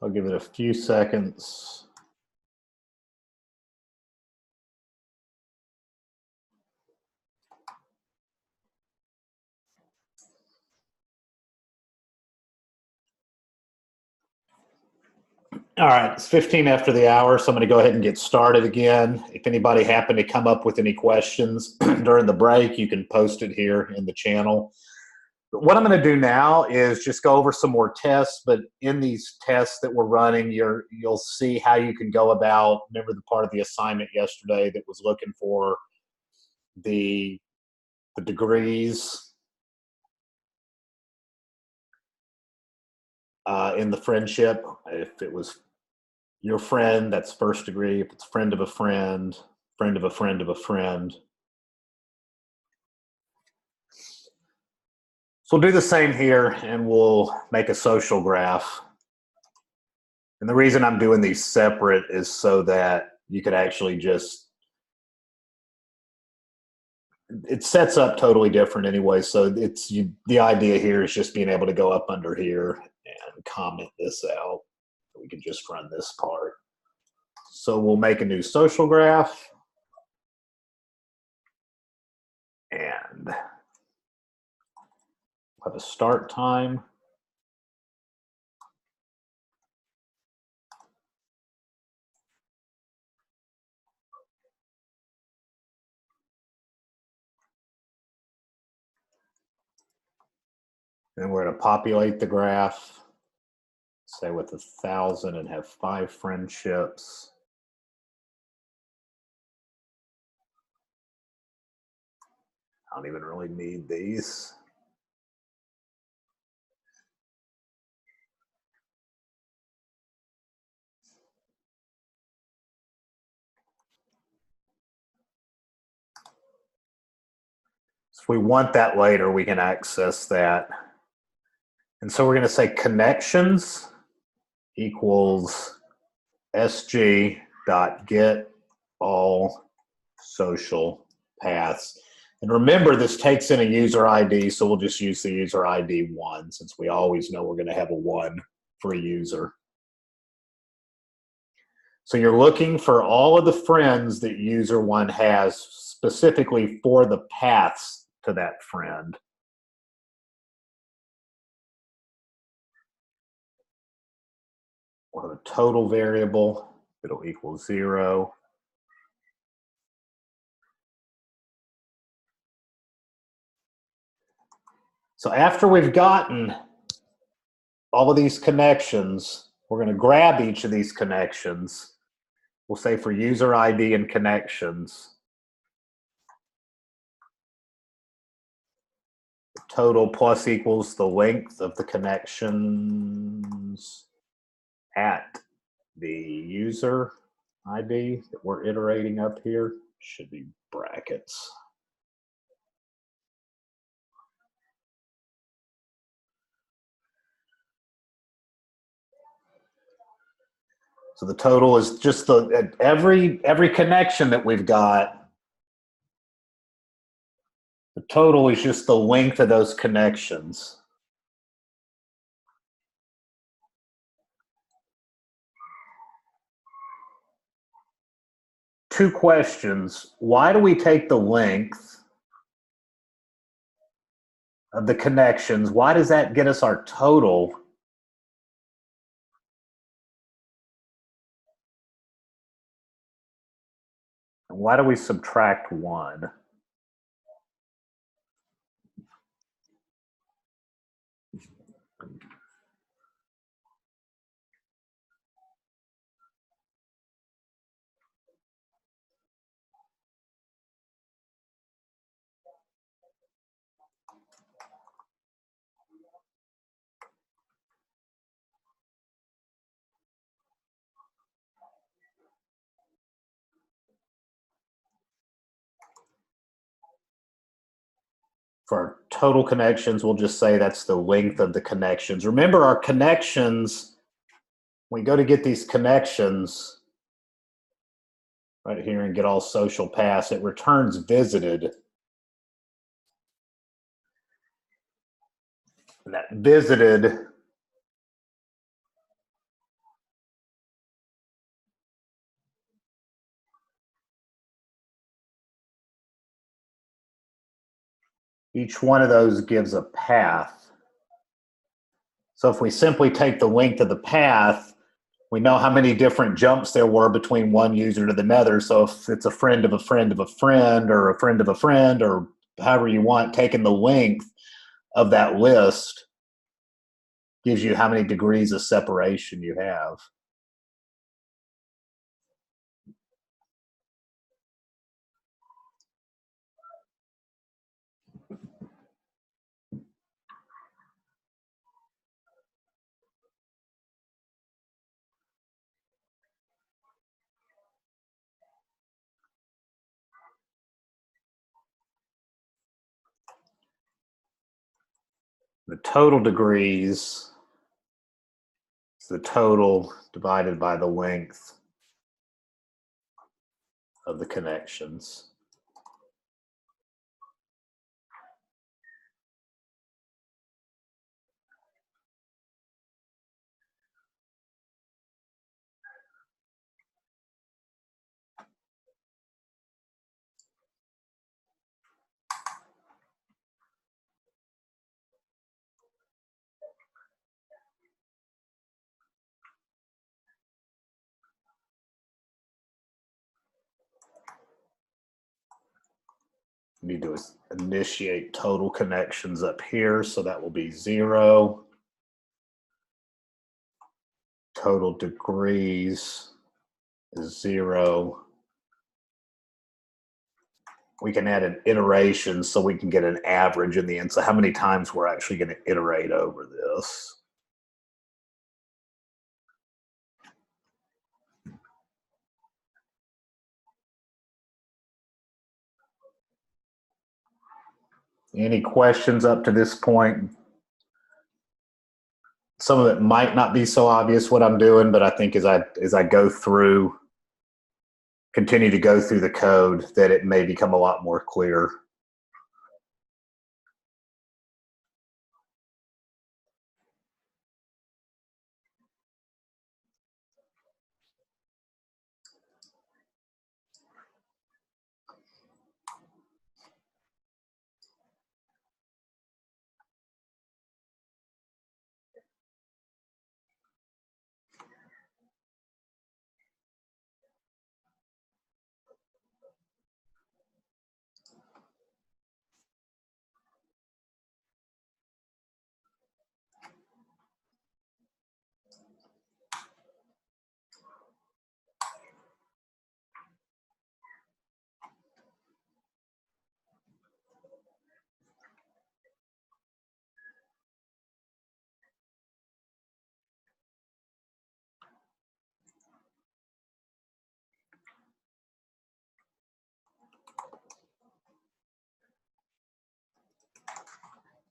I'll give it a few seconds. All right, it's 15 after the hour, so I'm going to go ahead and get started again. If anybody happened to come up with any questions during the break, you can post it here in the channel. But what I'm going to do now is just go over some more tests, but in these tests that we're running, you'll see how you can go about, remember the part of the assignment yesterday that was looking for the degrees in the friendship. If it was your friend, that's first degree. If it's friend of a friend, friend of a friend of a friend. So we'll do the same here and we'll make a social graph. And the reason I'm doing these separate is so that you could actually just, it sets up totally different anyway. So the idea here is just being able to go up under here and comment this out. We can just run this part. So we'll make a new social graph. And have a start time. Then we're going to populate the graph, say with 1,000 and have 5 friendships. I don't even really need these. So if we want that later, we can access that. And so we're going to say connections equals sg.get all social paths. And remember, this takes in a user ID, so we'll just use the user ID 1 since we always know we're going to have a 1 for a user. So you're looking for all of the friends that user 1 has specifically for the paths to that friend. We'll have a total variable. It'll equal 0. So after we've gotten all of these connections, we're going to grab each of these connections. We'll say for user ID and connections, the total plus equals the length of the connections at the user ID that we're iterating up here. Should be brackets. So the total is just every connection that we've got. The total is just the length of those connections. Two questions. Why do we take the length of the connections? Why does that get us our total? And why do we subtract 1? For our total connections, we'll just say that's the length of the connections. Remember, our connections, when we go to get these connections right here and get all social paths, it returns visited. that visited each one of those gives a path. So if we simply take the length of the path, we know how many different jumps there were between one user to another. So if it's a friend of a friend of a friend or a friend of a friend or however you want, taking the length of that list gives you how many degrees of separation you have. The total degrees is the total divided by the length of the connections. We need to initiate total connections up here, so that will be 0. Total degrees is 0. We can add an iteration so we can get an average in the end. So how many times we're actually going to iterate over this. Any questions up to this point? Some of it might not be so obvious what I'm doing, but I think as I go through, continue to go through the code, that it may become a lot more clear.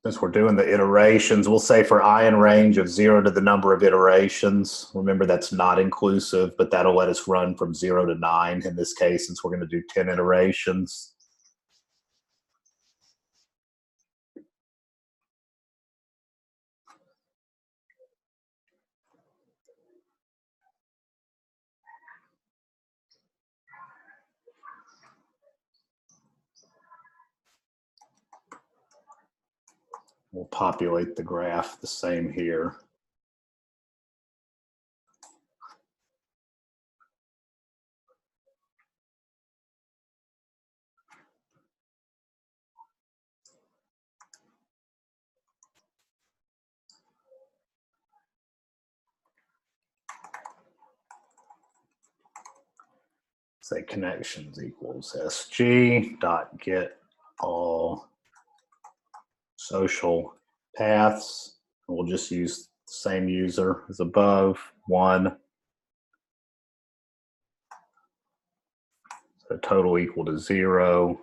Since we're doing the iterations, we'll say for I in range of 0 to the number of iterations. Remember, that's not inclusive, but that'll let us run from 0 to 9 in this case, since we're going to do 10 iterations. We'll populate the graph the same here. Say connections equals SG dot get all social paths. We'll just use the same user as above, 1. So total equal to 0.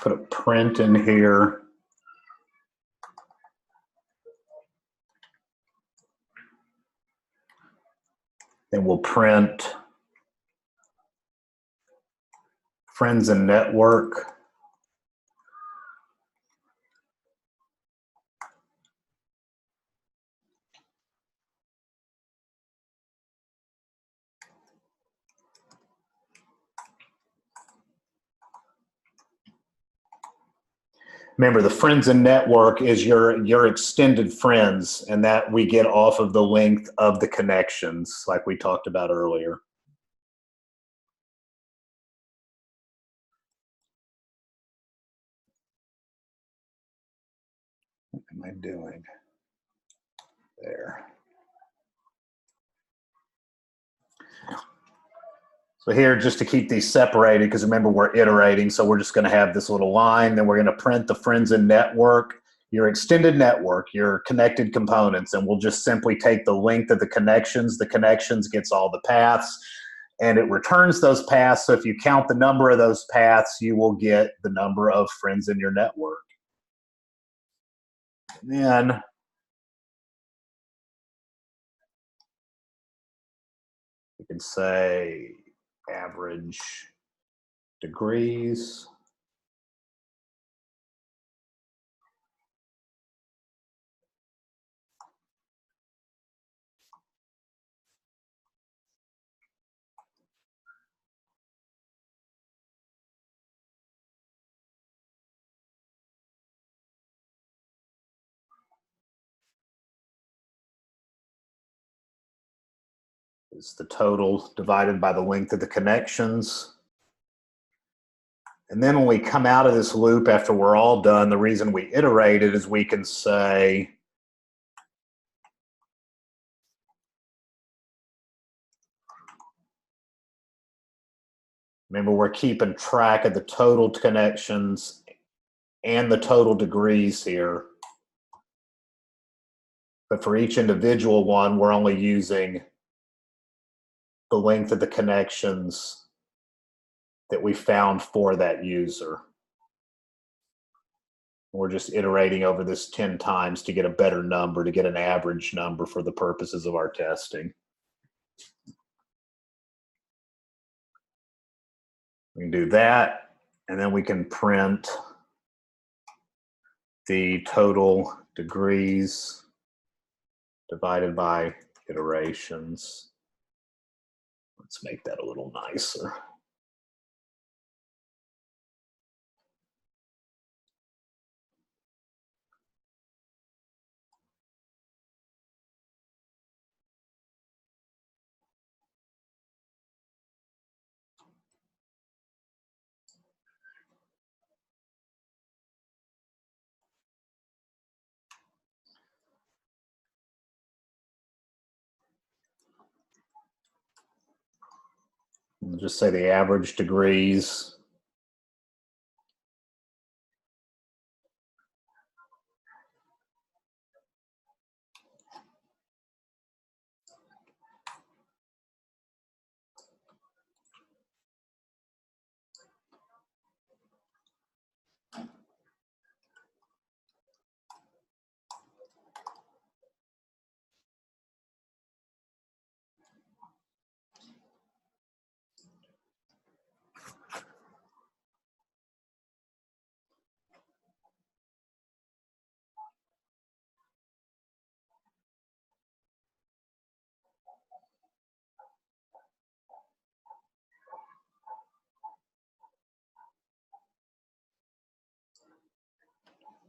put a print in here. Then we'll print friends and network. Remember, the friends and network is your extended friends, and that we get off of the length of the connections, like we talked about earlier. What am I doing? There. So here, just to keep these separated, because remember, we're iterating, so we're just going to have this little line, then we're going to print the friends and network, your extended network, your connected components, and we'll just simply take the length of the connections gets all the paths, and it returns those paths. So if you count the number of those paths, you will get the number of friends in your network. And then we can say average degrees. Is the total divided by the length of the connections. And then when we come out of this loop after we're all done, the reason we iterated is we can say, remember, we're keeping track of the total connections and the total degrees here. But for each individual one, we're only using the length of the connections that we found for that user. We're just iterating over this 10 times to get a better number, to get an average number for the purposes of our testing. We can do that, and then we can print the total degrees divided by iterations. Let's make that a little nicer. We'll just say the average degrees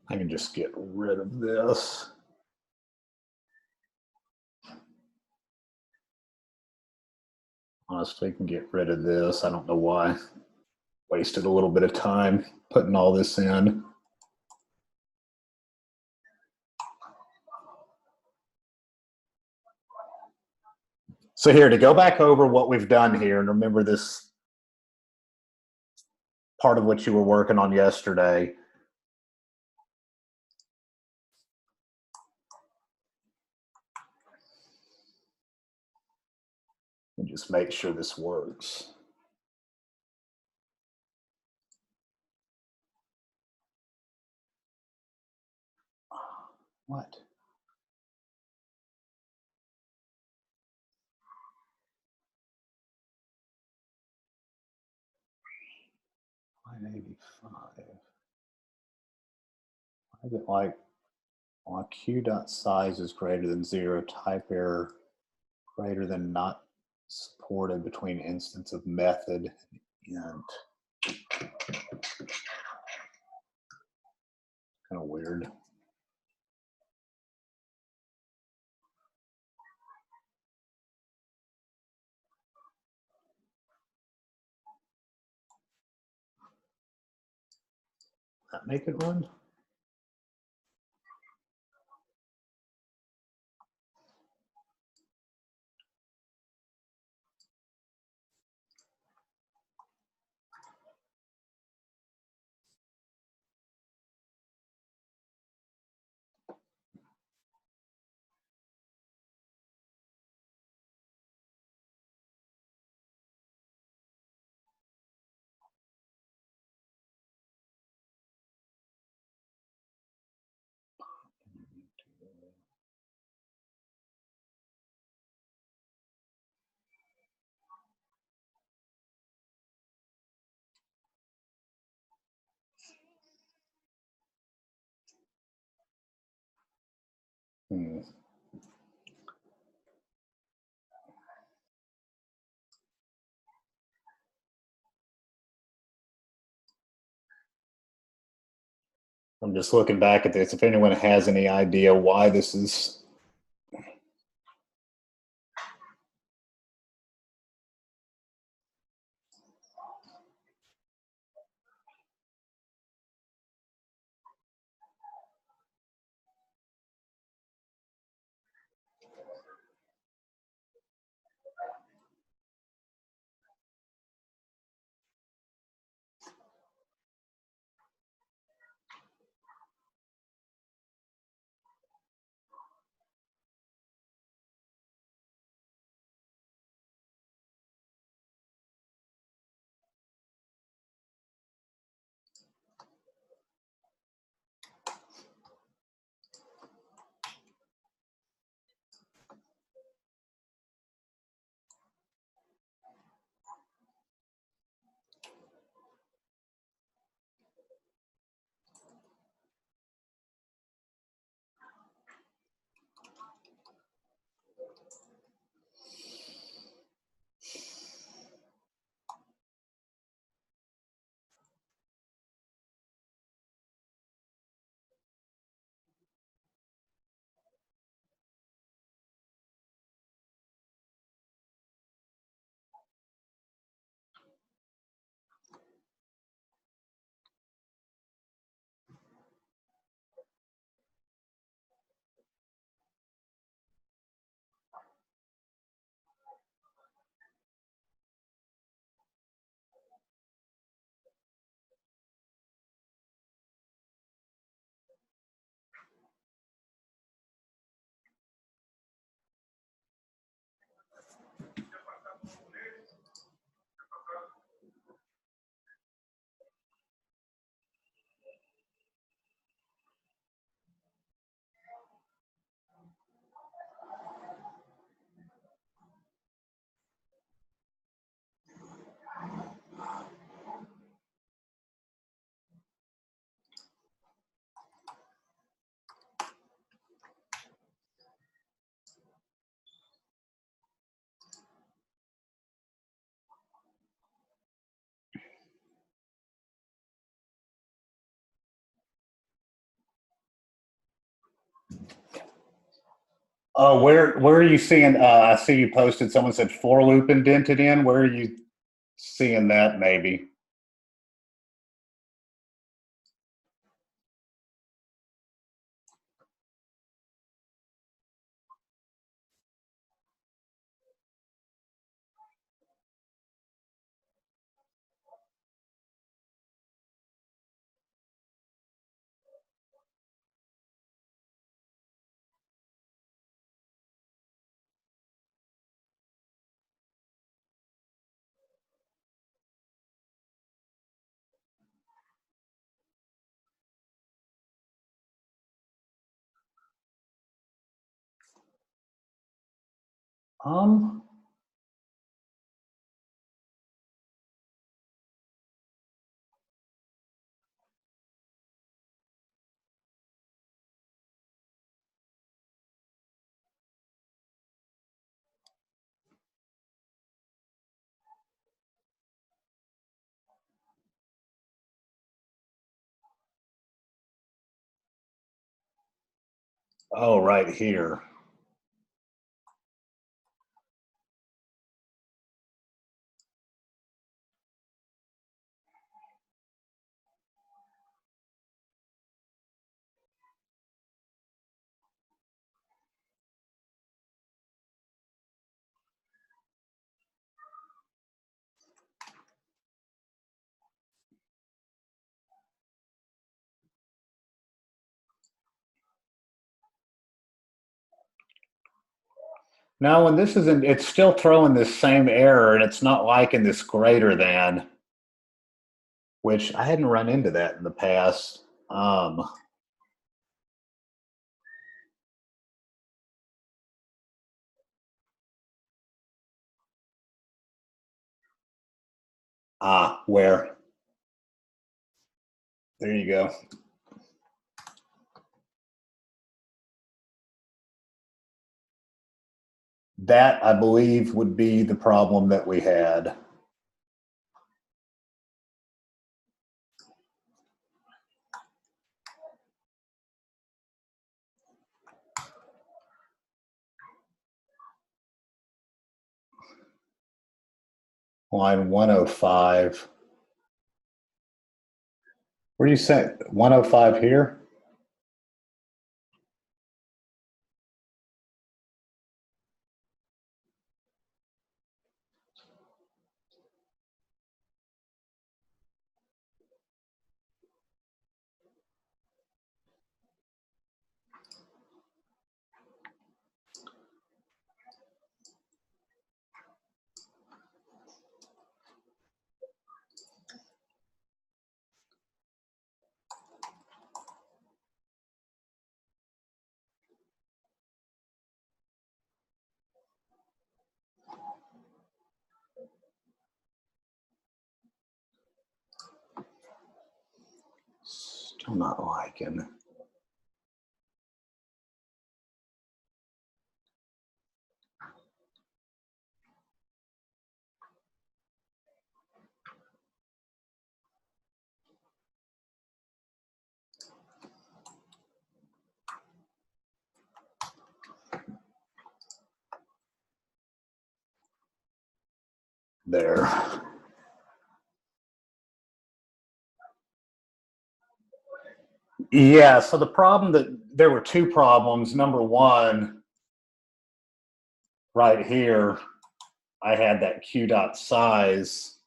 I can just get rid of this. Honestly, I can get rid of this. I don't know why. Wasted a little bit of time putting all this in. So here, to go back over what we've done here, and remember this part of what you were working on yesterday. And just make sure this works. What? 585. Why is it like q dot size is greater than 0, type error greater than not supported between instance of method and kind of weird. That make it run? I'm just looking back at this. If anyone has any idea why this is. Where are you seeing? I see you posted. Someone said for loop indented in. Where are you seeing that? Maybe. Um, oh, right here. Now, when this isn't, it's still throwing this same error, and it's not liking this greater than, which I hadn't run into that in the past. Where? There you go. That, I believe, would be the problem that we had. Line 105. Where do you say 105 here? Still not liking. There. Yeah, so the problem that there were two problems. Number one, right here, I had that Q dot size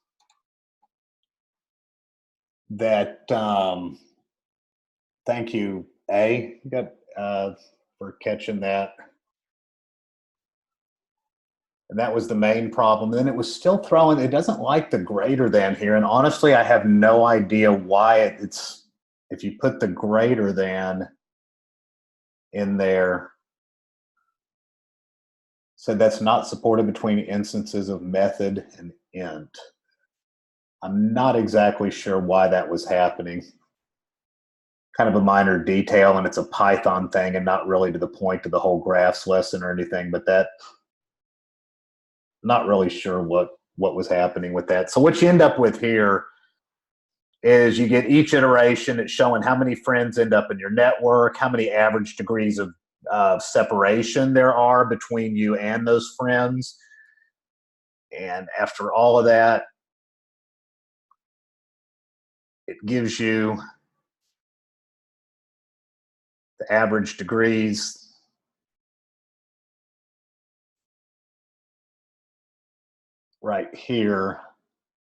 that, thank you, A, you got, for catching that. And that was the main problem. And then it was still throwing, it doesn't like the greater than here. And honestly, I have no idea why it's, if you put the greater than in there, said that's not supported between instances of method and int. I'm not exactly sure why that was happening. Kind of a minor detail, and it's a Python thing and not really to the point of the whole graphs lesson or anything, but that, not really sure what was happening with that. So what you end up with here is you get each iteration. It's showing how many friends end up in your network, how many average degrees of separation there are between you and those friends. And after all of that, it gives you the average degrees. Right here,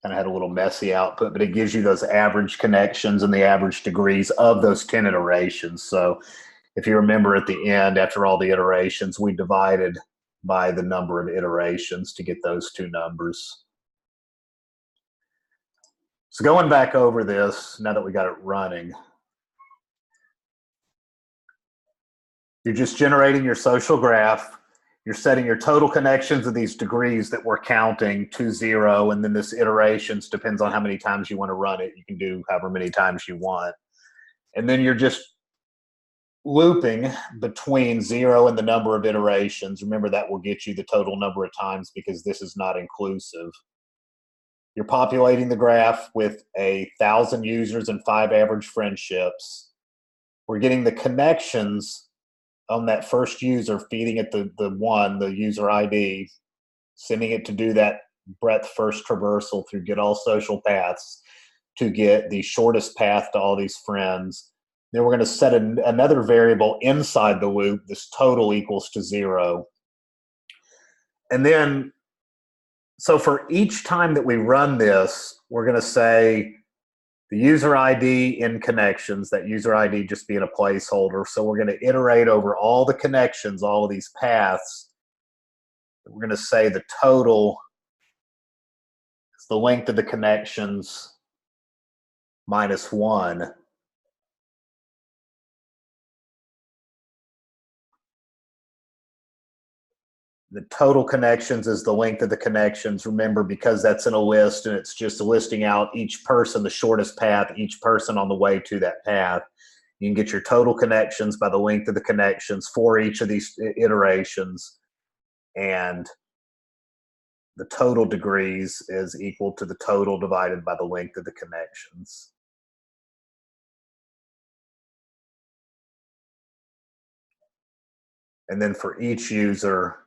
kind of had a little messy output, but it gives you those average connections and the average degrees of those 10 iterations. So if you remember at the end, after all the iterations, we divided by the number of iterations to get those two numbers. So going back over this, now that we got it running, you're just generating your social graph. you're setting your total connections of these degrees that we're counting to 0, and then this iterations depends on how many times you want to run it. You can do however many times you want. And then you're just looping between 0 and the number of iterations. Remember, that will get you the total number of times because this is not inclusive. You're populating the graph with 1,000 users and 5 average friendships. We're getting the connections on that first user, feeding it the user ID, sending it to do that breadth first traversal through get all social paths to get the shortest path to all these friends. Then we're going to set another variable inside the loop. This total equals to 0. And then, so for each time that we run this, we're going to say the user ID in connections, that user ID just being a placeholder. So we're going to iterate over all the connections, all of these paths. We're going to say the total is the length of the connections minus 1. The total connections is the length of the connections. Remember, because that's in a list and it's just listing out each person, the shortest path, each person on the way to that path. You can get your total connections by the length of the connections for each of these iterations. And the total degrees is equal to the total divided by the length of the connections. And then for each user,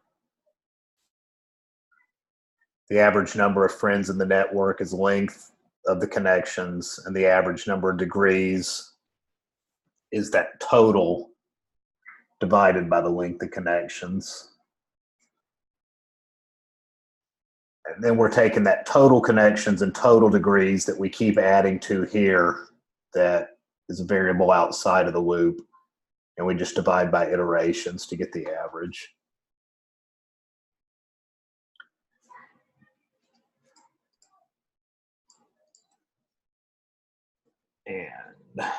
the average number of friends in the network is length of the connections, and the average number of degrees is that total divided by the length of connections. And then we're taking that total connections and total degrees that we keep adding to here, that is a variable outside of the loop, and we just divide by iterations to get the average. And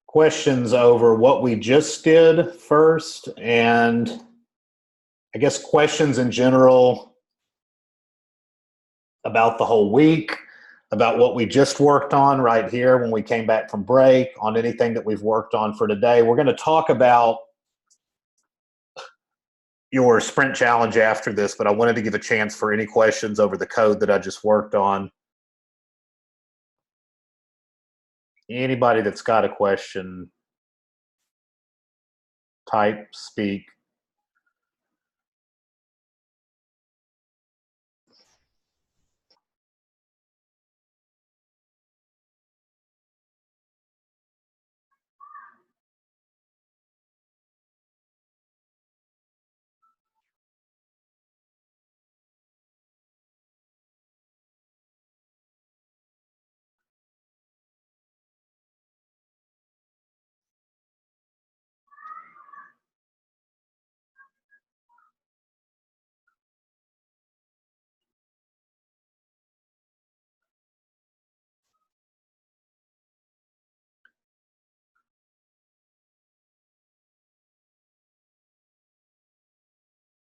questions over what we just did first, and I guess questions in general about the whole week, about what we just worked on right here when we came back from break, on anything that we've worked on for today. We're going to talk about your sprint challenge after this, but I wanted to give a chance for any questions over the code that I just worked on. Anybody that's got a question, type, speak.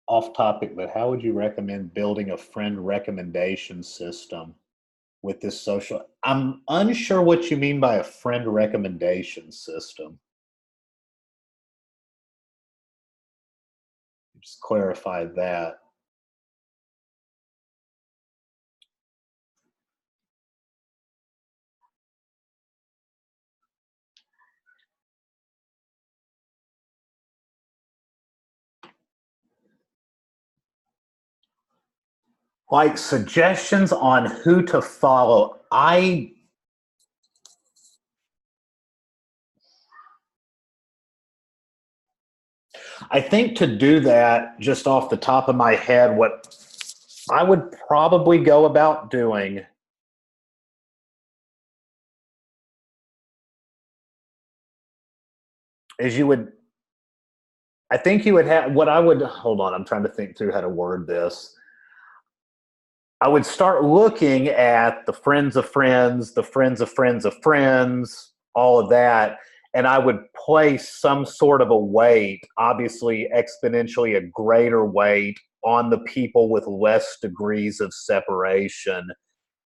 Off topic, but how would you recommend building a friend recommendation system with this social? I'm unsure what you mean by a friend recommendation system. Just clarify that. Like suggestions on who to follow. I think to do that, just off the top of my head, what I would probably go about doing is I think you would have, what I would, hold on, I'm trying to think through how to word this. I would start looking at the friends of friends, the friends of friends of friends, all of that, and I would place some sort of a weight, obviously exponentially a greater weight on the people with less degrees of separation,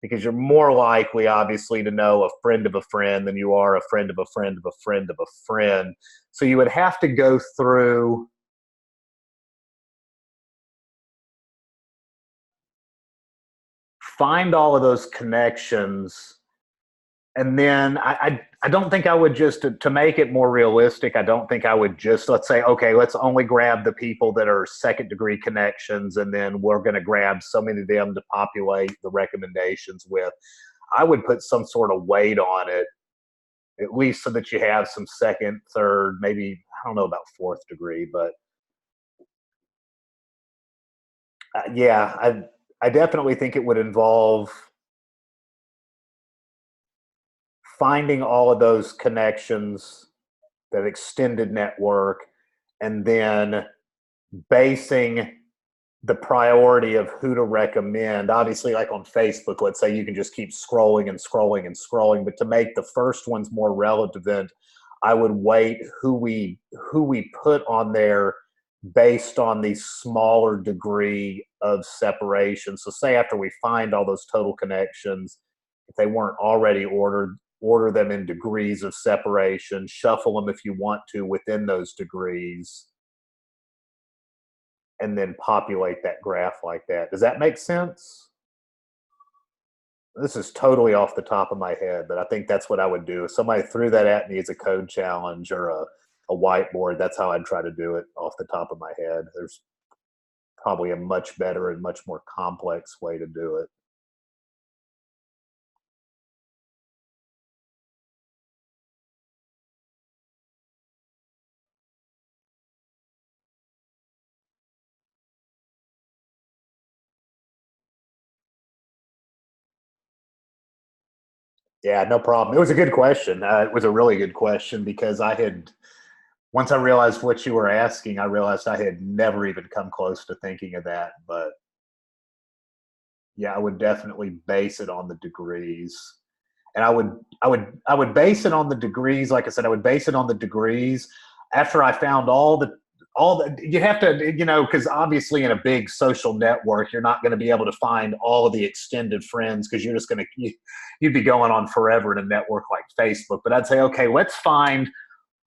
because you're more likely, obviously, to know a friend of a friend than you are a friend of a friend of a friend of a friend. So you would have to go through, find all of those connections, and then I don't think I would just, to make it more realistic, I don't think I would just, let's say, okay, let's only grab the people that are second degree connections, and then we're going to grab so many of them to populate the recommendations with. I would put some sort of weight on it, at least so that you have some second, third, maybe, I don't know about fourth degree, but yeah, I definitely think it would involve finding all of those connections, that extended network, and then basing the priority of who to recommend. Obviously, like on Facebook, let's say you can just keep scrolling and scrolling and scrolling, but to make the first ones more relevant, I would weight who we put on there based on the smaller degree of separation. So say after we find all those total connections, if they weren't already ordered, order them in degrees of separation, shuffle them if you want to within those degrees, and then populate that graph like that. Does that make sense? This is totally off the top of my head, but I think that's what I would do. If somebody threw that at me as a code challenge or a whiteboard, that's how I'd try to do it off the top of my head. There's probably a much better and much more complex way to do it. Yeah, no problem. It was a good question. It was a really good question because once I realized what you were asking, I realized I had never even come close to thinking of that. But yeah, I would definitely base it on the degrees. And I would base it on the degrees. Like I said, I would base it on the degrees after I found all the you have to, because obviously in a big social network you're not going to be able to find all of the extended friends, because you're just going to you'd be going on forever in a network like Facebook. But I'd say, okay, let's find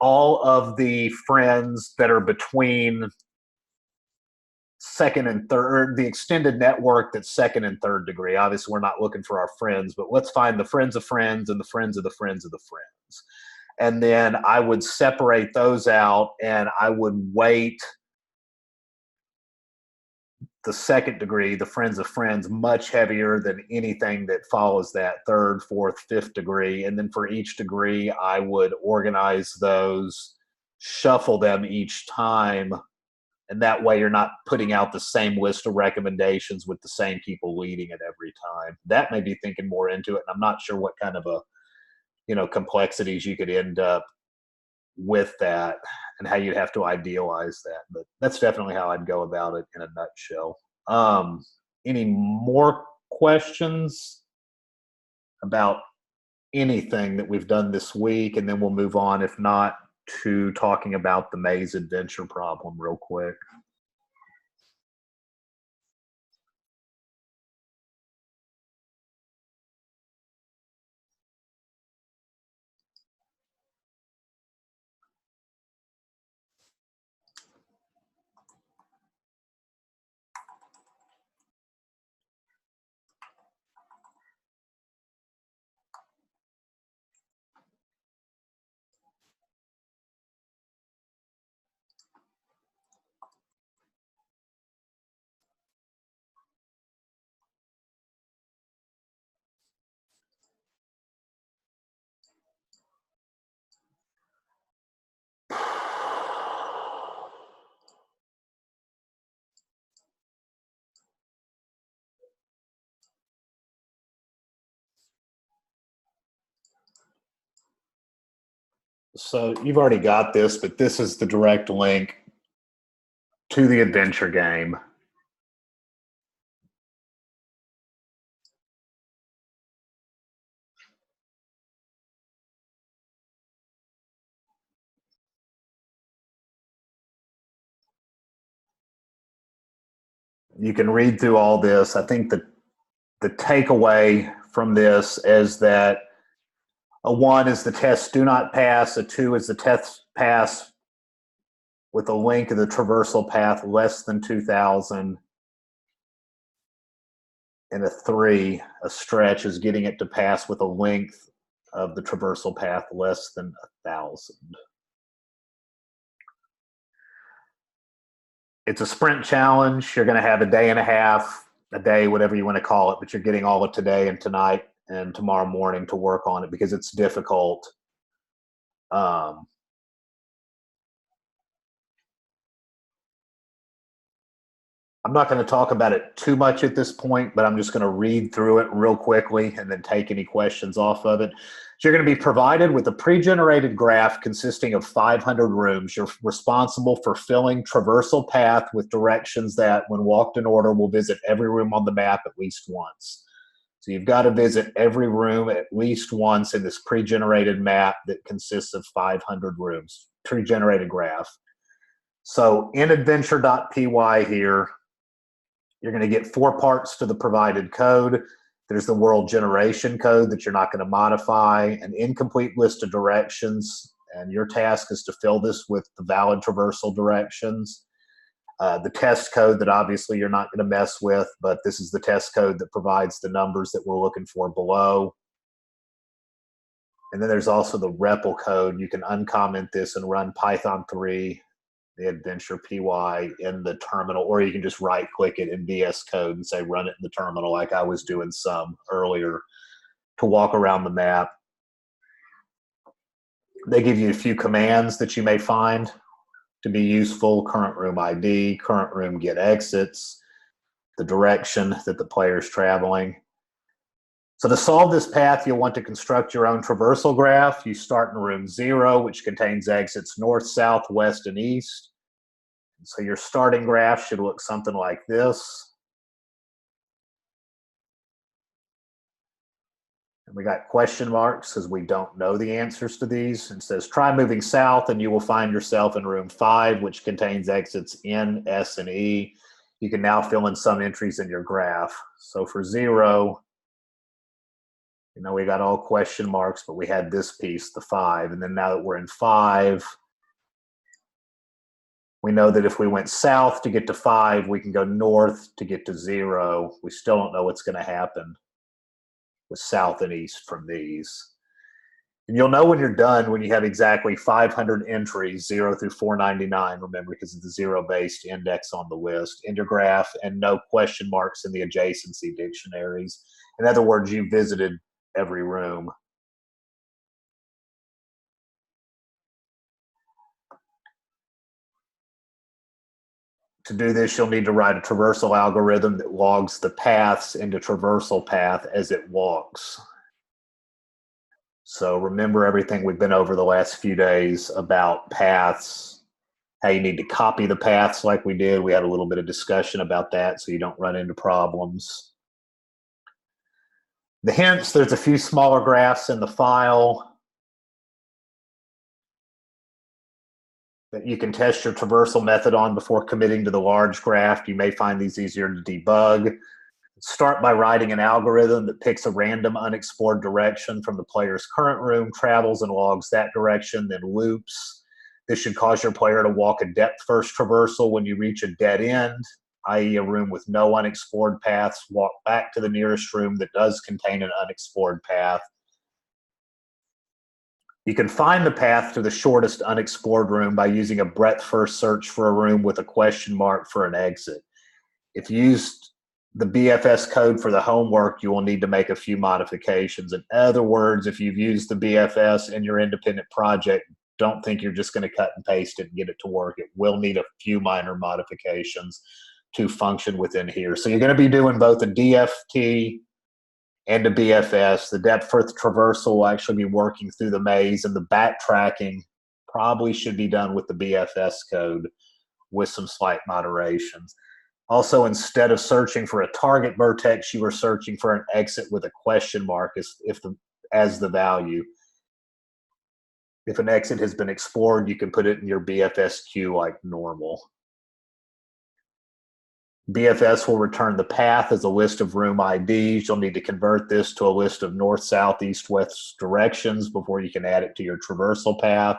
all of the friends that are between second and third, the extended network that's second and third degree. Obviously, we're not looking for our friends, but let's find the friends of friends and the friends of the friends of the friends. And then I would separate those out, and I would weight the second degree, the friends of friends, much heavier than anything that follows that third, fourth, fifth degree. And then for each degree, I would organize those, shuffle them each time, and that way you're not putting out the same list of recommendations with the same people leading it every time. That may be thinking more into it, and I'm not sure what kind of a complexities you could end up with that, and how you'd have to idealize that. But that's definitely how I'd go about it in a nutshell. um any more questions about anything that we've done this week, and then we'll move on, if not, to talking about the maze adventure problem real quick. So you've already got this, but this is the direct link to the adventure game. you can read through all this. I think that the takeaway from this is that a 1 is the tests do not pass, a 2 is the tests pass with a length of the traversal path less than 2,000, and a 3, a stretch, is getting it to pass with a length of the traversal path less than 1,000. It's a sprint challenge. You're going to have a day and a half, a day, whatever you want to call it, but you're getting all of today and tonight and tomorrow morning to work on it because it's difficult. I'm not going to talk about it too much at this point, but I'm just going to read through it real quickly and then take any questions off of it. So you're going to be provided with a pre-generated graph consisting of 500 rooms. You're responsible for filling traversal path with directions that, when walked in order, will visit every room on the map at least once. So you've got to visit every room at least once in this pre-generated map that consists of 500 rooms, pre-generated graph. So in adventure.py here, you're going to get 4 parts to the provided code. There's the world generation code that you're not going to modify, an incomplete list of directions, and your task is to fill this with the valid traversal directions. The test code that obviously you're not going to mess with, but this is the test code that provides the numbers that we're looking for below. And then there's also the REPL code. You can uncomment this and run Python 3, the adventure PY, in the terminal, or you can just right click it in VS Code and say run it in the terminal, like I was doing some earlier, to walk around the map. They give you a few commands that you may find to be useful: current room ID, current room get exits, the direction that the player is traveling. So to solve this path, you'll want to construct your own traversal graph. You start in room 0, which contains exits north, south, west, and east. So your starting graph should look something like this. And we got question marks because we don't know the answers to these. It says try moving south and you will find yourself in room 5, which contains exits N, S, and E. You can now fill in some entries in your graph. So for 0, we got all question marks, but we had this piece, the 5. And then now that we're in 5, we know that if we went south to get to 5, we can go north to get to 0. We still don't know what's going to happen with south and east from these. And you'll know when you're done when you have exactly 500 entries, 0 through 499, remember, because of the 0-based index on the list, in your graph, and no question marks in the adjacency dictionaries. In other words, you visited every room. To do this, you'll need to write a traversal algorithm that logs the paths into traversal path as it walks. So remember everything we've been over the last few days about paths, how you need to copy the paths like we did. We had a little bit of discussion about that so you don't run into problems. The hints, there's a few smaller graphs in the file that you can test your traversal method on before committing to the large graph. You may find these easier to debug. Start by writing an algorithm that picks a random unexplored direction from the player's current room, travels and logs that direction, then loops. This should cause your player to walk a depth-first traversal. When you reach a dead end, i.e. a room with no unexplored paths, walk back to the nearest room that does contain an unexplored path. You can find the path to the shortest unexplored room by using a breadth-first search for a room with a question mark for an exit. If you used the BFS code for the homework, you will need to make a few modifications. In other words, if you've used the BFS in your independent project, don't think you're just going to cut and paste it and get it to work. It will need a few minor modifications to function within here. So you're going to be doing both a DFT and a BFS. The depth first traversal will actually be working through the maze, and the backtracking probably should be done with the BFS code with some slight moderations. Also, instead of searching for a target vertex, you are searching for an exit with a question mark as the value. If an exit has been explored, you can put it in your BFS queue like normal. BFS will return the path as a list of room IDs. You'll need to convert this to a list of north, south, east, west directions before you can add it to your traversal path.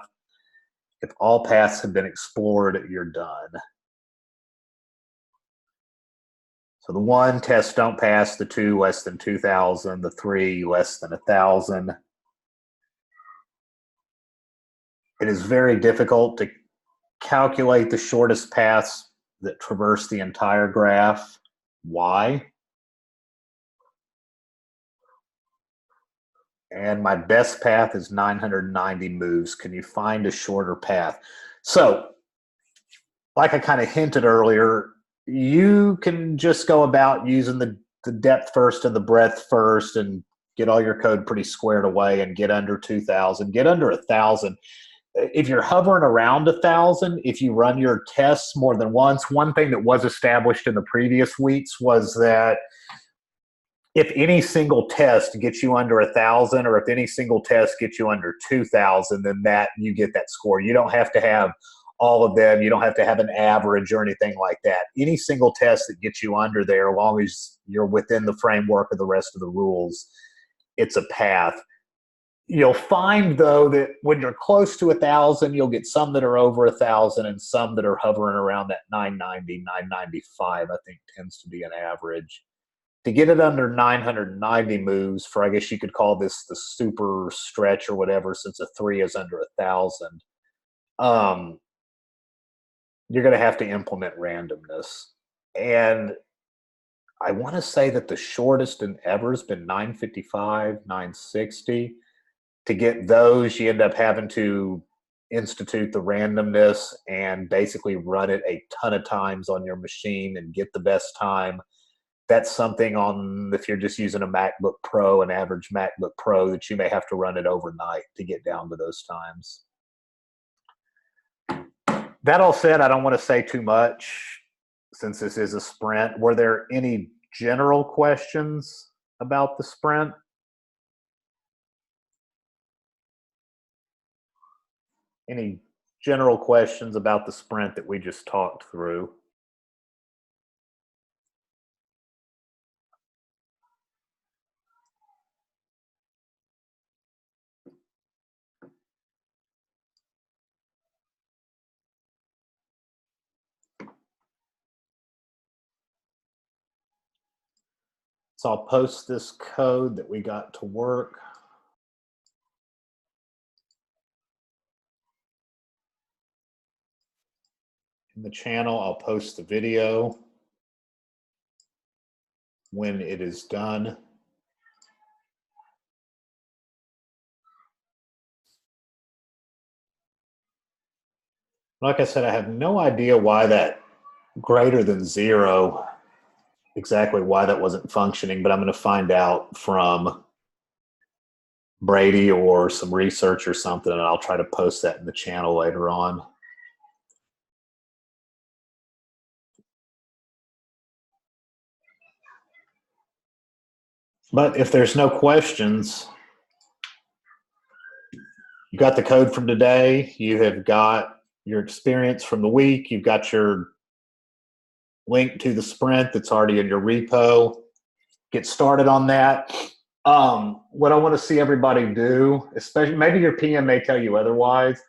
If all paths have been explored, you're done. So the 1, tests don't pass, the 2, less than 2,000, the 3, less than 1,000. It is very difficult to calculate the shortest paths that traverse the entire graph. Why? And my best path is 990 moves. Can you find a shorter path? So, like I kind of hinted earlier, you can just go about using the depth first and the breadth first and get all your code pretty squared away and get under 2,000, get under 1,000. If you're hovering around 1,000, if you run your tests more than once, one thing that was established in the previous weeks was that if any single test gets you under 1,000, or if any single test gets you under 2,000, then that you get that score. You don't have to have all of them. You don't have to have an average or anything like that. Any single test that gets you under there, as long as you're within the framework of the rest of the rules, it's a path. You'll find, though, that when you're close to 1,000, you'll get some that are over 1,000 and some that are hovering around that 990, 995, I think tends to be an average. To get it under 990 moves for, I guess you could call this the super stretch or whatever, since a 3 is under 1,000, you're going to have to implement randomness. And I want to say that the shortest in ever has been 955, 960. To get those, you end up having to institute the randomness and basically run it a ton of times on your machine and get the best time. That's something on, if you're just using a MacBook Pro, an average MacBook Pro, that you may have to run it overnight to get down to those times. That all said, I don't want to say too much since this is a sprint. Were there any general questions about the sprint? Any general questions about the sprint that we just talked through? So I'll post this code that we got to work in the channel. I'll post the video when it is done. Like I said, I have no idea why that greater than 0, exactly why that wasn't functioning, but I'm going to find out from Brady or some research or something, and I'll try to post that in the channel later on. But if there's no questions, you got the code from today, you have got your experience from the week, you've got your link to the sprint that's already in your repo. Get started on that. What I want to see everybody do, especially maybe your PM may tell you otherwise,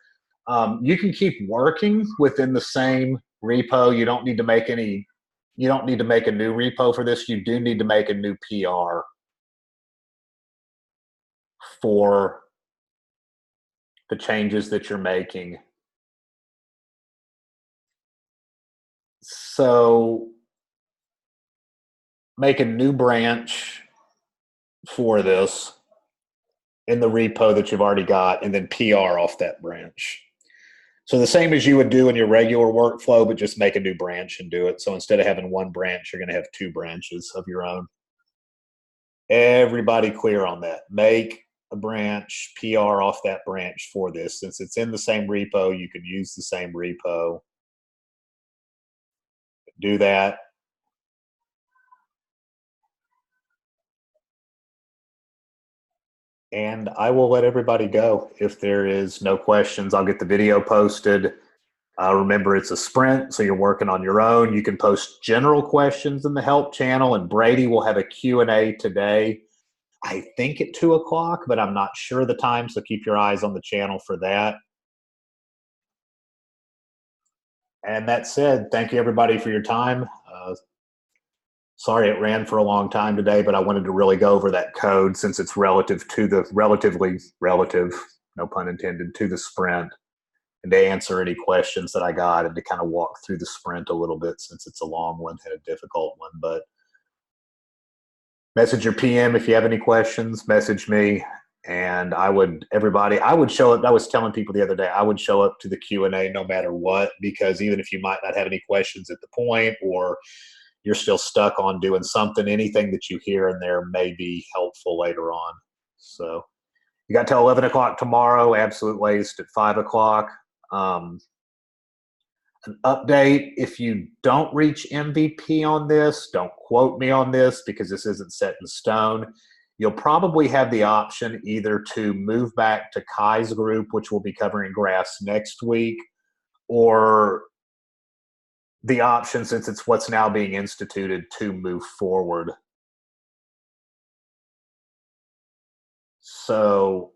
you can keep working within the same repo. You don't need to make any, you don't need to make a new repo for this. You do need to make a new PR for the changes that you're making. So make a new branch for this in the repo that you've already got, and then PR off that branch. So the same as you would do in your regular workflow, but just make a new branch and do it. So instead of having one branch, you're going to have 2 branches of your own. Everybody clear on that. Make a branch, PR off that branch for this. Since it's in the same repo, you can use the same repo. Do that. And I will let everybody go. If there is no questions, I'll get the video posted. Remember, it's a sprint, so you're working on your own. You can post general questions in the help channel, and Brady will have a Q&A today, I think at 2 o'clock, but I'm not sure the time, so keep your eyes on the channel for that. And that said, thank you everybody for your time. Sorry it ran for a long time today, but I wanted to really go over that code since it's relative to the relative, no pun intended, to the sprint, and to answer any questions that I got and to kind of walk through the sprint a little bit since it's a long one and a difficult one. But message your PM if you have any questions, message me. And I would show up. I was telling people the other day, I would show up to the Q&A no matter what, because even if you might not have any questions at the point, or you're still stuck on doing something, anything that you hear in there may be helpful later on. So you got till 11 o'clock tomorrow, absolute waste at 5 o'clock. An update, if you don't reach MVP on this, don't quote me on this because this isn't set in stone. You'll probably have the option either to move back to Kai's group, which will be covering graphs next week, or the option, since it's what's now being instituted, to move forward. So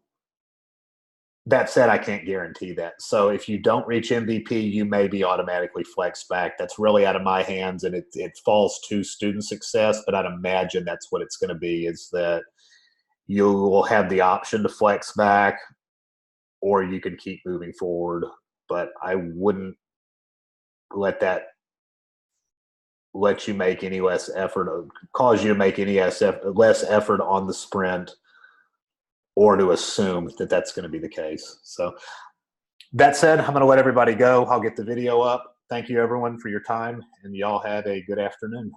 that said, I can't guarantee that. So if you don't reach MVP, you may be automatically flexed back. That's really out of my hands, and it falls to student success, but I'd imagine that's what it's going to be, is that you will have the option to flex back, or you can keep moving forward. But I wouldn't let that let you make any less effort, or cause you to make any less effort on the sprint, or to assume that that's going to be the case. So that said, I'm going to let everybody go. I'll get the video up. Thank you, everyone, for your time, and y'all have a good afternoon.